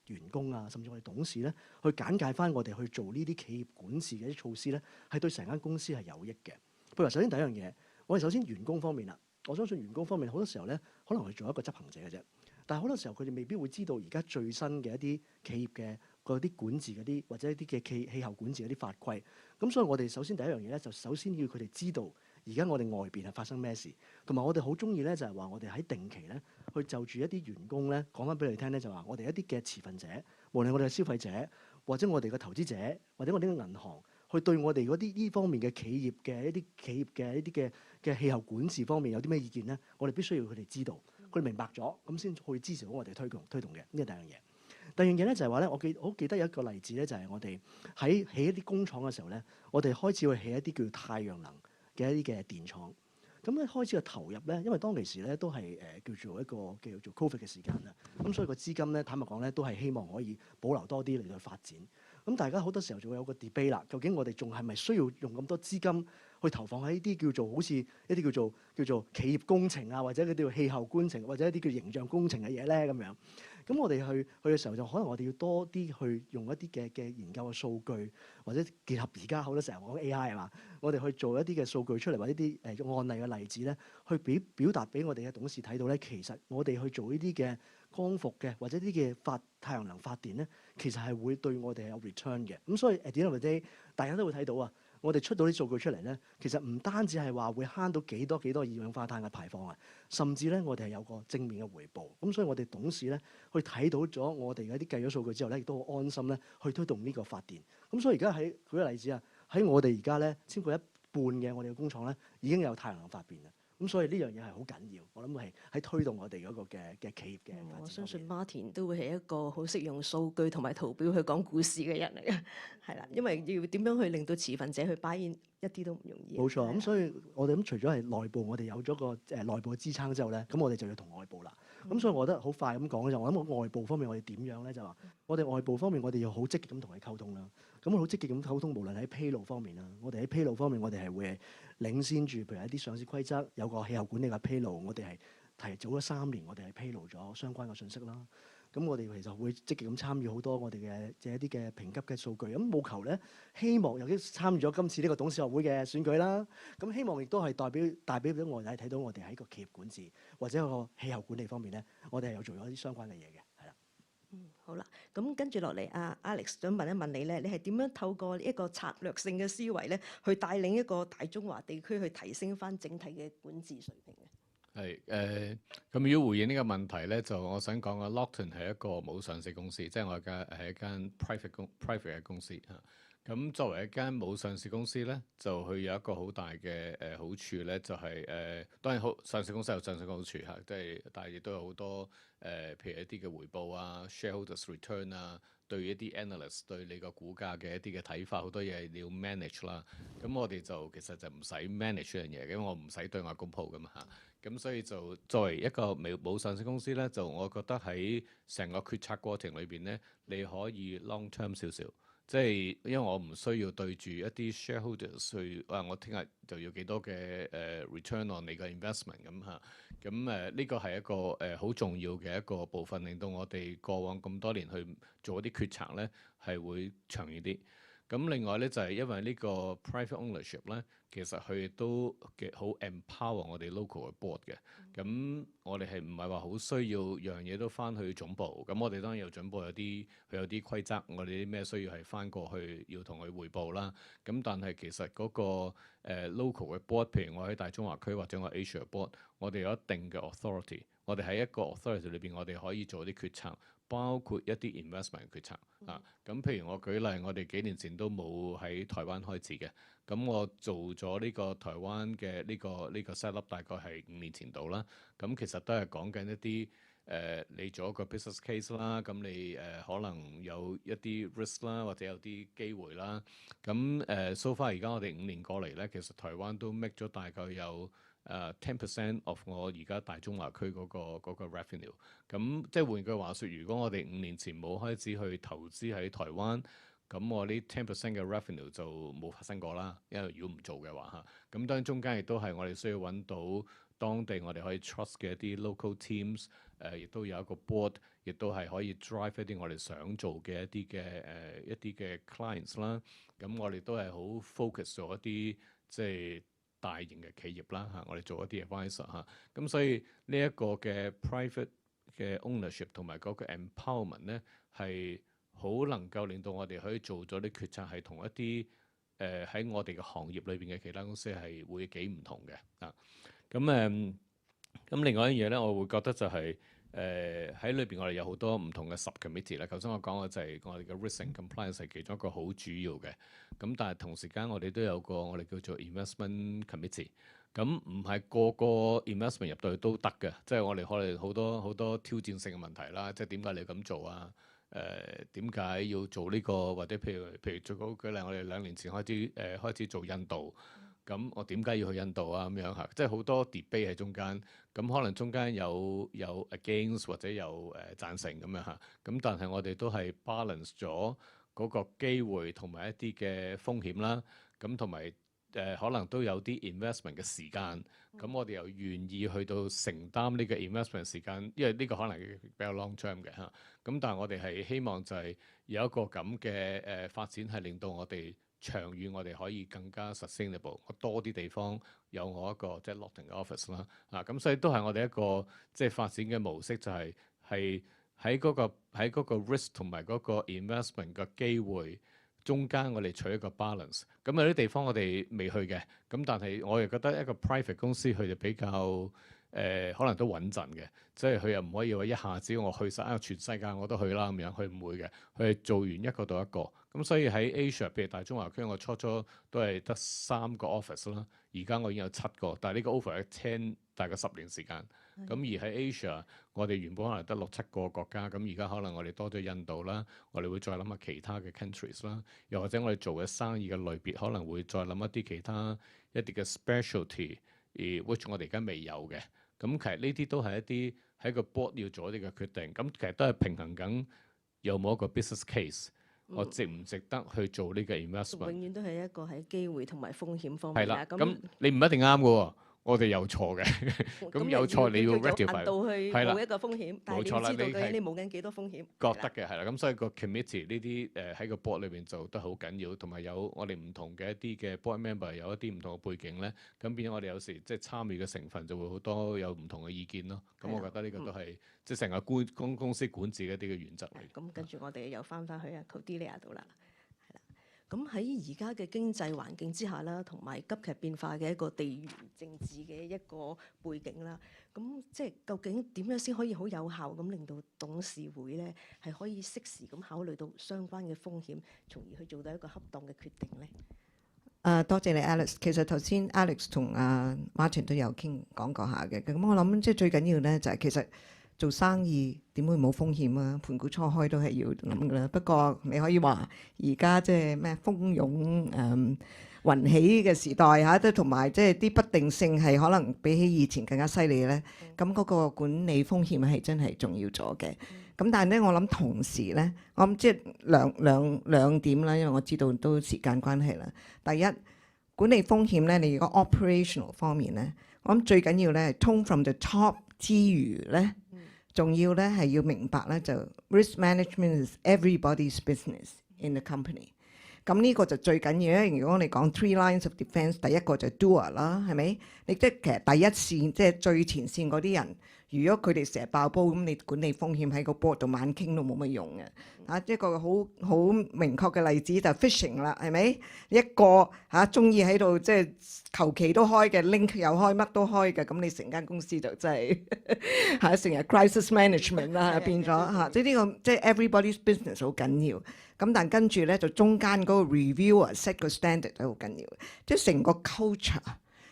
[SPEAKER 6] 員工啊，甚至我哋董事咧，去簡介翻我哋去做呢啲企業管治嘅啲措施咧，係對成間公司係有益嘅。譬如話，首先第一樣嘢，我哋首先員工方面啦。我相信員工方面好多時候咧，可能係做一個執行者嘅啫。但係好多時候佢哋未必會知道而家最新嘅一啲企業嘅嗰啲管治嗰啲，或者一啲嘅氣候管治嗰啲法規。咁所以我哋首先第一樣嘢咧，就首先要佢哋知道而家我哋外邊係發生咩事，同埋我哋好中意咧就係話我哋喺定期咧去就住一啲員工咧講翻俾你聽咧，就話我哋一啲嘅持份者，無論我哋嘅消費者，或者我哋嘅投資者，或者我哋嘅銀行。去對我哋嗰啲呢方面嘅企業嘅一啲嘅氣候管治方面有啲咩意見咧？我哋必須要佢哋知道，佢哋明白咗，咁先去支持到我哋推動嘅。呢個第一樣嘢。第二樣嘢咧就係話咧，我好記得有一個例子咧，就係我哋喺起一啲工廠嘅時候咧，我哋開始去起一啲叫太陽能嘅一啲嘅電廠。咁咧開始嘅投入咧，因為當其時咧都係叫做一個叫做 Covid 嘅時間啦，咁所以個資金咧坦白講咧都係希望可以保留多啲嚟到發展。咁大家好多時候就會有個 debate 啦，究竟我哋仲係咪需要用咁多資金去投放喺呢啲叫做好似一啲叫做企業工程啊，或者嗰啲叫氣候工程，或者一啲叫形象工程嘅嘢咧咁樣？咁我哋去嘅時候就可能我哋要多啲去用一啲嘅研究嘅數據，或者結合而家好多時候講 AI 係嘛，我哋去做一啲嘅數據出嚟，或者啲案例嘅例子咧，去表達俾我哋嘅董事睇到咧，其實我哋去做呢啲嘅光伏嘅或者啲嘅太陽能發電咧，其實係會對我哋有 return 嘅。咁所以 at the end of the day，大家都會睇到啊。我哋出到啲數據出嚟咧，其實唔單止係話會慳到幾多二氧化碳嘅排放啊，甚至咧我哋係有個正面嘅回報。咁所以我哋董事咧去睇到咗我哋嗰啲計咗數據之後咧，亦都好安心咧去推動呢個發電。咁所以而家舉個例子啊，喺我哋而家咧超過一半嘅我哋嘅工廠咧已經有太陽能發電啦。咁所以呢樣嘢係好緊要，我諗係喺推動我哋嗰個嘅企業嘅發展。
[SPEAKER 4] 我相信 Martin 都會係一個好識用數據同埋圖表去講故事嘅人嚟嘅，係啦，因為要點樣去令到持份者去 buy in，一啲都唔容易。
[SPEAKER 6] 冇錯，咁所以我哋咁除咗係內部，我哋有咗個內部嘅支撐之後咧，咁我哋就要同外部啦。咁所以我覺得好快咁講就，我諗我外部方面我哋點樣咧就話，我哋外部方面我哋要好積極咁同佢溝通啦。咁好積極咁溝通，無論喺披露方面啦，我哋喺披露方面我哋係會領先住，譬如一啲上市規則有個氣候管理嘅披露，我哋係提早咗3年，我哋係披露咗相關嘅信息啦。咁我哋其實會積極咁參與好多我哋嘅一啲嘅評級嘅數據。咁務求咧，希望尤其參與咗今次呢個董事學會嘅選舉啦。咁希望亦都係代表俾我哋睇到我哋喺個企業管治或者個氣候管理方面咧，我哋係有做咗一啲相關嘅嘢嘅。
[SPEAKER 4] 好啦，咁跟住落嚟，阿 Alex 想問一問你咧，你係點樣透過一個策略性嘅思維咧，去帶領一個大中華地區去提升翻整體嘅管治水平嘅？
[SPEAKER 7] 咁如果回應呢個問題咧，就我想講啊，Lockton 係一個冇上市公司，即係我係一間 private 嘅公司嚇。咁作為一間冇上市公司咧，就佢有一個好大嘅好處咧，就係當然好上市公司有上市嘅好處嚇，即係但係亦都有好多譬如一啲嘅回報啊、shareholders return 啊，對一啲 analyst 對你個股價嘅一啲嘅睇法，好多嘢你要 manage 啦。咁我哋就其實就唔使 manage 呢樣嘢，因為我唔使對外公佈噶嘛嚇。咁所以就作為一個冇上市公司咧，就我覺得喺成個決策過程裏邊咧，你可以 long term 少少。即係因為我唔需要對住一啲 shareholders 去我聽日就要幾多嘅return on 你個 investment 咁嚇，咁呢個係一個好重要嘅一個部分，令到我哋過往咁多年去做一啲決策咧係會長遠啲。咁另外咧就係因為呢個 private ownership 咧，其實佢亦都好 empower 我哋 local 嘅 board 嘅。咁我哋係唔係話好需要樣嘢都翻去總部？咁我哋當然有總部有啲佢有啲規則，我哋啲咩需要係翻過去要同佢彙報啦。咁但係其實嗰個local 嘅 board，譬如我喺大中華區或者我 Asia board，我哋有一定嘅 authority。我哋喺一個 authority 裏邊，我哋可以做啲決策。包括一啲 investment 嘅決策啊，咁譬如我舉例，我哋幾年前都冇喺台灣開始嘅，咁我做咗呢個台灣嘅呢個 set up 大概係5年前度啦，咁其實都係講緊一啲你做一個 business case 啦，咁你可能有一啲 risk 啦，或者有啲機會啦，咁so far 而家我哋5年過嚟咧，其實台灣都 make 咗大概有10% of 我而家大中華區嗰個 revenue， 咁即係換句話說，如果我哋5年前冇開始去投資喺台灣，咁我呢10% 嘅 revenue 就冇發生過啦。因為如果唔做嘅話嚇，咁當然中間亦都係我哋需要揾到當地我哋可以 trust 嘅一啲 local teams，亦都有一個 board， 亦都係可以 drive 一啲我哋想做嘅一啲嘅 clients 啦。咁我哋都係好 focus 做一啲即係大型嘅企業啦嚇，我哋做一啲 advisor 嚇，咁所以呢一個嘅 private 嘅 ownership 同埋嗰個 empowerment 咧，係好能夠令到我哋可以做咗啲決策，係同一啲喺我哋嘅行業裏邊嘅其他公司係會幾唔同嘅啊。咁另外一樣嘢咧，我會覺得就係喺裏邊我哋有好多唔同嘅 subcommittee 啦。頭先我講嘅就係我哋嘅 risk and compliance 係其中一個好主要嘅。咁但係同時間我哋都有個我哋叫做 investment committee。咁唔係個個 investment 入到去都得嘅，即係我哋可能好多挑戰性嘅問題啦。即係點解你咁做啊？點解要做呢個？或者譬如最好舉例，我哋2年前開始做印度。咁我點解要去印度啊？咁樣嚇，即係好多 debate 喺中間。咁可能中間有 against 或者有贊成咁樣嚇。咁但係我哋都係 balance 咗嗰個機會同埋一啲嘅風險啦。咁同埋可能都有啲 investment 嘅時間。咁我哋又願意去到承擔呢個 investment 時間，因為呢個可能比較 long term 嘅嚇。咁但係我哋係希望就係有一個咁嘅發展，係令到我哋長遠我哋可以更加 sustainable， 我多啲地方有我一個即係 Lockton 嘅 office 啦，咁所以都係我哋一個即係發展嘅模式，就係喺嗰個 risk 同埋嗰個 investment 嘅機會中間，我哋取一個 balance。咁有啲地方我哋未去嘅，咁但係我又覺得一個 private 公司佢就比較可能都穩陣嘅，即係佢又唔可以話一下子我去晒全世界我都去啦咁樣，佢唔會嘅，佢係做完一個到一個。咁所以喺 Asia， 譬如大中華區，我初都係得3個 office 啦，而家我已經有7個，但係呢個 over 10大概10年時間。咁而喺 Asia， 我哋原本可能得6-7個國家，咁而家可能我哋多咗印度啦，我哋會再諗下其他嘅 countries 啦，又或者我哋做嘅生意嘅類別可能會再諗一啲其他一啲嘅 specialty， which 我哋而家未有嘅。咁其實呢啲都係一啲喺個 board 要做一啲嘅決定，咁其實都係平衡緊有冇一個 business case，我值唔值得去做呢個 investment。
[SPEAKER 4] 永遠都係一個喺機會同埋風險方面啦。
[SPEAKER 7] 咁你唔一定啱嘅喎。我哋有錯嘅，咁有錯你要 rectify，
[SPEAKER 4] 係啦，冇一個風險，但係你知道嘅你冇緊幾多風險，
[SPEAKER 7] 覺得嘅係啦，咁所以個 committee 呢啲喺個 board 裏邊做得好緊要，同埋有我哋唔同嘅一啲嘅 board member 有一啲唔同嘅背景咧，咁變咗我哋有時即係參與嘅成分就會好多有唔同嘅意見咯。咁我覺得呢個都係即係成個公司管治嘅一啲嘅原則嚟。
[SPEAKER 4] 咁跟住我哋又翻去啊 Cordelia 度啦。咁喺而家嘅經濟環境之下啦，同埋急劇變化嘅一個地緣政治嘅一個背景啦，咁即係究竟點樣先可以好有效咁令到董事會咧係可以適時咁考慮到相關嘅風險，從而去做到一個恰當嘅決定咧？
[SPEAKER 5] 多謝你 Alex。其實頭先 Alex 同Martin 都有講過下嘅。咁我諗即係最緊要咧就係其實做生意點會冇風險啊？盤古初開都係要諗噶啦。不過你可以話而家即係咩蜂擁雲起嘅時代嚇，都同埋即係啲不定性係可能比起以前更加犀利咧。咁嗰個管理風險係真係重要咗嘅。咁但係咧，我諗同時咧，我諗即係兩點啦，因為我知道都時間關係啦。第一，管理風險咧，你如果 operational 方面咧，我諗最緊要咧係 tone from the top 之餘咧，仲要咧係要明白咧就 risk management is everybody's business in the company。咁呢個就最緊要咧。如果我哋講 three lines of defence，第一個就 doer 啦，係咪？你即係其實第一線，即係最前線嗰啲人，如果佢哋成日爆煲，咁你管理風險喺個 board 度晚傾都冇乜用嘅。一個好明確嘅例子就係 phishing 啦，係咪？一個中意喺度即係求其都開嘅 link 又開，乜都開嘅，咁你成間公司就真係成日 crisis management 啦，變咗即係呢個即係 everybody's business 好緊要。咁但跟住咧就中間嗰個 reviewer set 個 standard 都好緊要，即係成個 culture，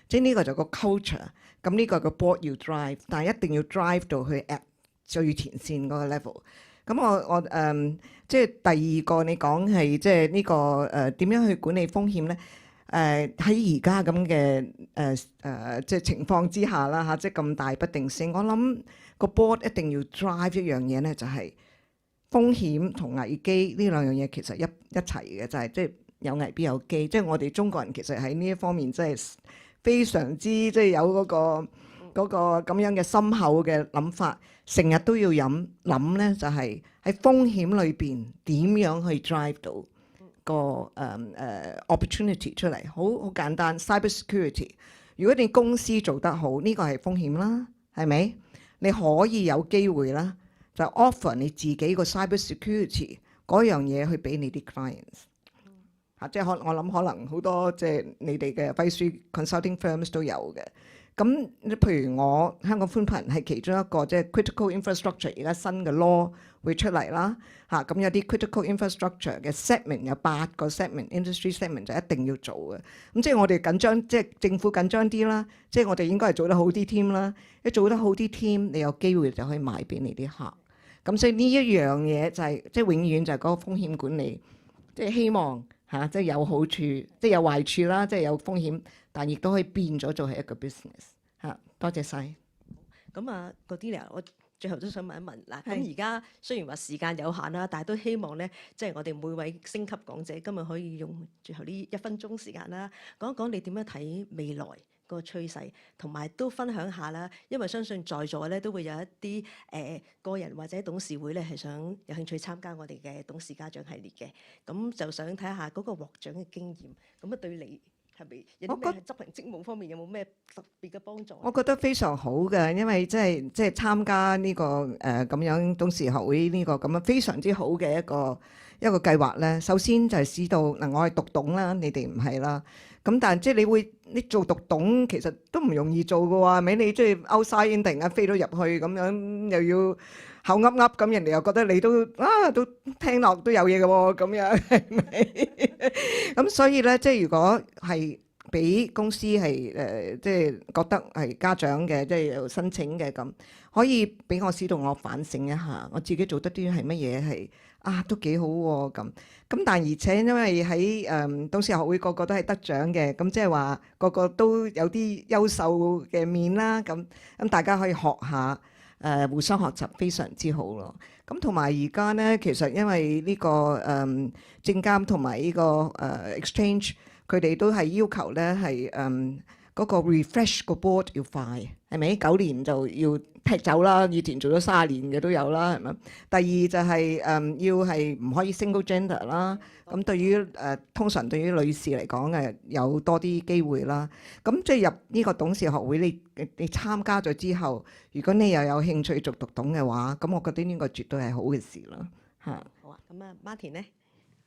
[SPEAKER 5] 即係呢個就個 culture。咁呢個個 board 要 drive， 但係一定要 drive 到去 at 最前線嗰個 level。咁我即係第二個你講係即係呢個點樣去管理風險咧？喺而家咁嘅即係情況之下啦嚇，即係咁大不定性，我諗個 board 一定要 drive 一樣嘢咧，就係風險同危機呢兩樣嘢其實一齊嘅，就係即係有危必有機。即係我哋中國人其實喺呢一方面真係非常之即係有嗰個咁樣嘅深厚嘅諗法，成日都要諗咧，就係喺風險裏邊點樣去 drive 到個opportunity 出嚟。好簡單 ，cyber security。如果你公司做得好，呢個係風險啦，係咪？你可以有機會啦，就 offer 你自己個 cyber security 嗰樣嘢去俾你啲 clients。即係我諗可能好多即係你哋嘅 Vice Consulting Firms 都有嘅。咁譬如我香港寬頻係其中一個即係 critical infrastructure， 而家新嘅 law 會出嚟啦咁有啲 critical infrastructure 嘅 segment 有8個 segment，industry segment 就一定要做嘅。咁即係我哋緊張，即係政府緊張啲啦。即係我哋應該係做得好啲 team 啦。一做得好啲 team，你有機會就可以賣俾你啲客。咁所以呢一樣嘢就係即係永遠就係嗰個風險管理，即係希望。即係有好處，即係有壞處啦，即係有風險，但亦都可以變咗做係一個 business 多謝晒。
[SPEAKER 4] 咁Cordelia，我最後都想問一問嗱，咁而家雖然話時間有限啦，但係都希望咧，即係我哋每位星級講者今日可以用最後呢1分鐘時間啦，講一講你點樣睇未來個趨勢，同埋都分享下啦。因為相信在座咧都會有一啲個人或者董事會咧係想有興趣參加我哋嘅董事家長系列嘅，咁就想睇下嗰個獲獎嘅經驗，咁對你係咪有啲咩執行職務方面有冇咩特別嘅幫助？
[SPEAKER 5] 我覺得非常好嘅，因為即係參加呢個咁樣董事學會呢個咁樣非常之好嘅一個計劃咧。首先就係知道我係獨董啦，你哋唔係啦。咁但係即係你做獨董其實都唔容易做嘅喎，係咪？你即係 outside in 突然間飛到入去咁樣，又要口噏噏咁，人哋又覺得你都聽落都有嘢嘅喎，咁樣係咪？咁所以咧，即係如果係俾公司係即係覺得係家長嘅，即係有申請嘅咁，可以俾我指導我反省一下，我自己做得啲係乜嘢係都幾好喎咁。咁但係而且因為喺董事學會個個都係得獎嘅，咁即係話個個都有啲優秀嘅面啦，咁大家可以學下互相學習，非常之好咯。咁同埋而家咧，其實因為呢個證監同埋呢個exchange，佢哋都係要求咧係嗰個 refresh 個 board 要快，係咪？9年就要踢走啦，以前做咗30年嘅都有啦，係咪？第二就係要係唔可以 single gender 啦。咁對於通常對於女士嚟講有多啲機會啦。咁即係入呢個董事學會，你參加咗之後，如果你又有興趣做獨董嘅話，咁我覺得呢個絕對係好嘅事啦。嚇。
[SPEAKER 4] 好啊，咁Martin咧？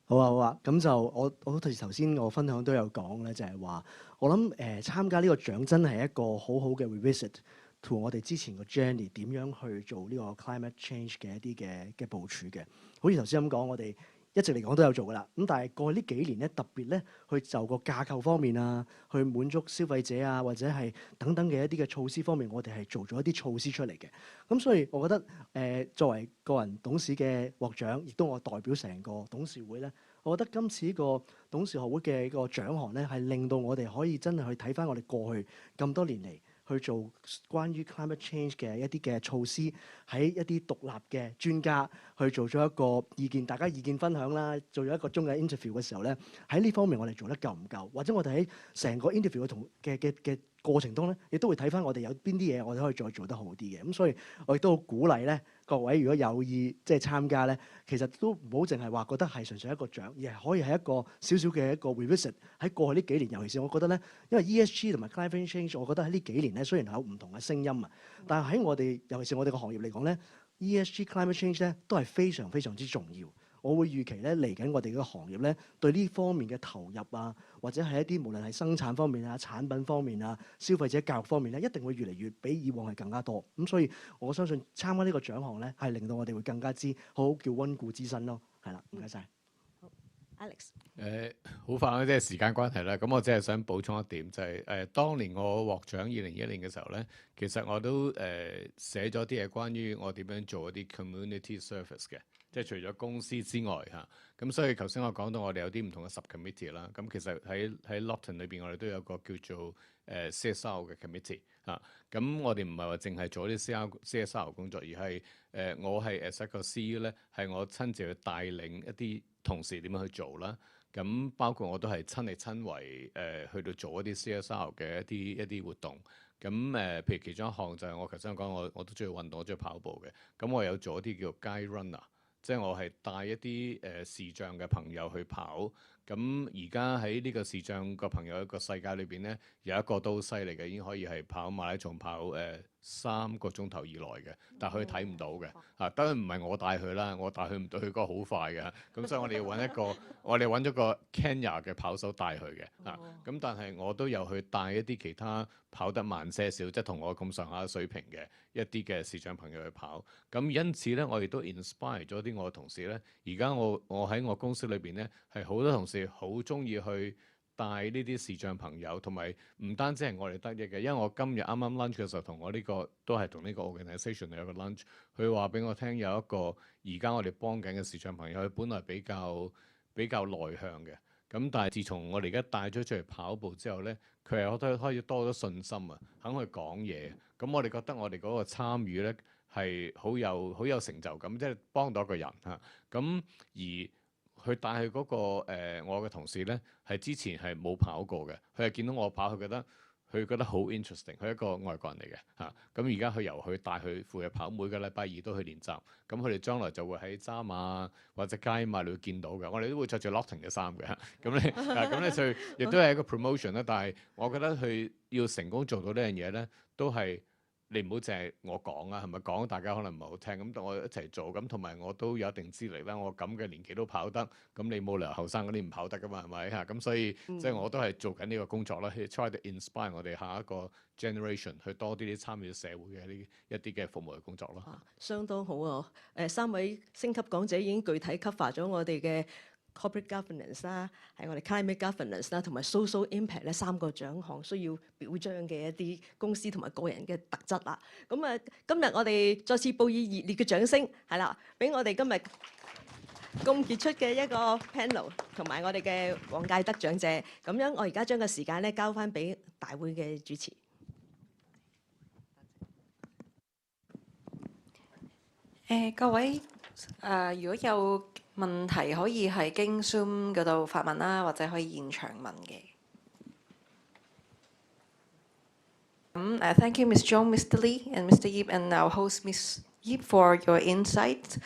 [SPEAKER 6] 好啊好啊，咁就我頭先我分享都有講咧，就係話我諗參加呢個獎真係一個好好嘅 revisit to 我哋之前個 journey 點樣去做呢個 climate change 嘅一啲嘅部署嘅。好似頭先咁講，我哋一直嚟講都有做噶啦。咁但係過去呢幾年咧，特別咧去就個架構方面啊，去滿足消費者啊，或者係等等嘅一啲嘅措施方面，我哋係做咗一啲措施出嚟嘅。咁所以我覺得作為個人董事嘅獲獎，亦都我代表成個董事會咧，我覺得今次呢個董事學會嘅個獎項咧，係令到我哋可以真係去睇翻我哋過去咁多年嚟去做關於 climate change 嘅一啲嘅措施，喺一啲獨立嘅專家去做咗一個意見，大家意見分享啦，做咗一個鐘嘅 interview 嘅時候咧，喺呢方面我哋做得夠唔夠，或者我哋喺成個 interview 嘅過程中咧，亦都會睇翻我哋有邊啲嘢我哋可以再做得好啲嘅。咁所以我亦都好鼓勵咧，各位如果有意即係參加咧，其實都唔好淨係話覺得係純粹一個獎，而係可以係一個少少嘅一個 revisit 喺過去呢幾年，尤其是我覺得咧，因為 ESG 同埋 climate change，我覺得喺呢幾年咧雖然有唔同嘅聲音啊，但係喺我哋尤其是我哋個行業嚟講咧，ESG climate change 咧都係非常非常之重要。我會預期咧嚟緊我哋嘅行業咧對呢方面嘅投入啊，或者係一啲無論係生產方面啊、產品方面啊、消費者教育方面咧，一定會越嚟越比以往係更加多。咁所以我相信參加呢個獎項咧，係令到我哋會更加之好叫溫故知新咯。係啦，唔該晒。
[SPEAKER 4] Alex，
[SPEAKER 7] 好快啦，即係時間關係啦。咁我只係想補充一點，就係當年我獲獎2021年嘅時候咧，其實我都寫咗啲嘢關於我點樣做一啲 community service 嘅。即係除咗公司之外嚇，咁所以頭先我講到我哋有啲唔同嘅 subcommittee 啦，咁其實喺 Lofton 裏邊我哋都有個叫做CSR 嘅 committee 嚇，咁我哋唔係話淨係做啲 CSR 工作，而係我係 as 一個 CEO 咧，係我親自去帶領一啲同事點樣去做啦，咁包括我都係親力親為去到做一啲 CSR 嘅一啲活動。咁譬如其中一項就係我頭先講，我都中意運動，我中意跑步嘅，咁我有做一啲叫 guide runner。即係我係帶一啲視障嘅朋友去跑，咁而家喺呢個視障個朋友一個世界裏邊咧，有一個都好犀利嘅，已經可以係跑馬拉松跑3個鐘頭以內嘅，但係佢睇唔到嘅嚇，當然唔係我帶佢啦，我帶佢唔到，佢嗰個好快嘅，咁所以我哋要揾一個，我哋揾咗個 Kenya 嘅跑手帶佢嘅嚇，咁但係我都有去帶一啲其他跑得慢些少，即係同我咁上下水平嘅一啲嘅視障朋友去跑，咁因此咧，我亦都 inspire 咗啲我嘅同事咧，而家我喺我公司裏邊咧，係好多同事好中意去帶呢啲視障朋友，同埋唔單止係我哋得益嘅，因為我今日啱啱 lunch 嘅時候同我呢個都係同呢個 organisation 有個 lunch， 佢話俾我聽有一個而家我哋幫緊嘅視障朋友，佢本來比較內向嘅，咁但係自從我哋而家帶咗出嚟跑步之後咧，佢係可以多咗信心啊，肯去講嘢，咁我哋覺得我哋嗰個參與咧係好有成就感，即係幫到一個人嚇，咁而佢帶佢嗰個我嘅同事咧，係之前係冇跑過嘅，佢係見到我跑，佢覺得好 interesting，佢係一個外國人嚟嘅嚇。咁而家佢由佢帶佢扶佢跑，每個禮拜二都去練習。咁佢哋將來就會喺渣馬或者街馬你會見到嘅。我哋都會着住 Lofton 嘅衫嘅。咁咧就亦都係一個 promotion 啦。但係我覺得佢要成功做到呢樣嘢咧，都係。你唔好淨係我講啊，係咪講大家可能唔係好聽咁，但我一齊做咁，同埋我都有一定資歷啦。我咁嘅年紀都跑得，咁你冇理由後生嗰啲唔跑得噶嘛，係咪嚇？咁所以即係我都係做緊呢個工作啦，去 try to inspire 我哋下一個 generation 去多啲參與社會嘅一啲嘅服務嘅工作咯。
[SPEAKER 4] 相當好啊！三位星級講者已經具體 cover 咗我哋嘅 corporate governance 啦，係我哋 climate governance 啦，同埋 social impact 咧3個獎項需要表彰嘅一啲公司同埋個人嘅特質啦。咁啊，今日我哋再次報以熱烈嘅掌聲，係啦，俾我哋今日咁傑出嘅一個 panel 同埋我哋嘅往屆得獎者。咁樣我而家將個時間咧交翻俾大會嘅主持。
[SPEAKER 1] 各位如果有問題可以係經 Zoom 嗰度發問啦，或者可以現場問嘅。Thank you, Ms. Zhong, Mr. Lee, and Mr. Yip, and our host, Ms. Yip, for your insights.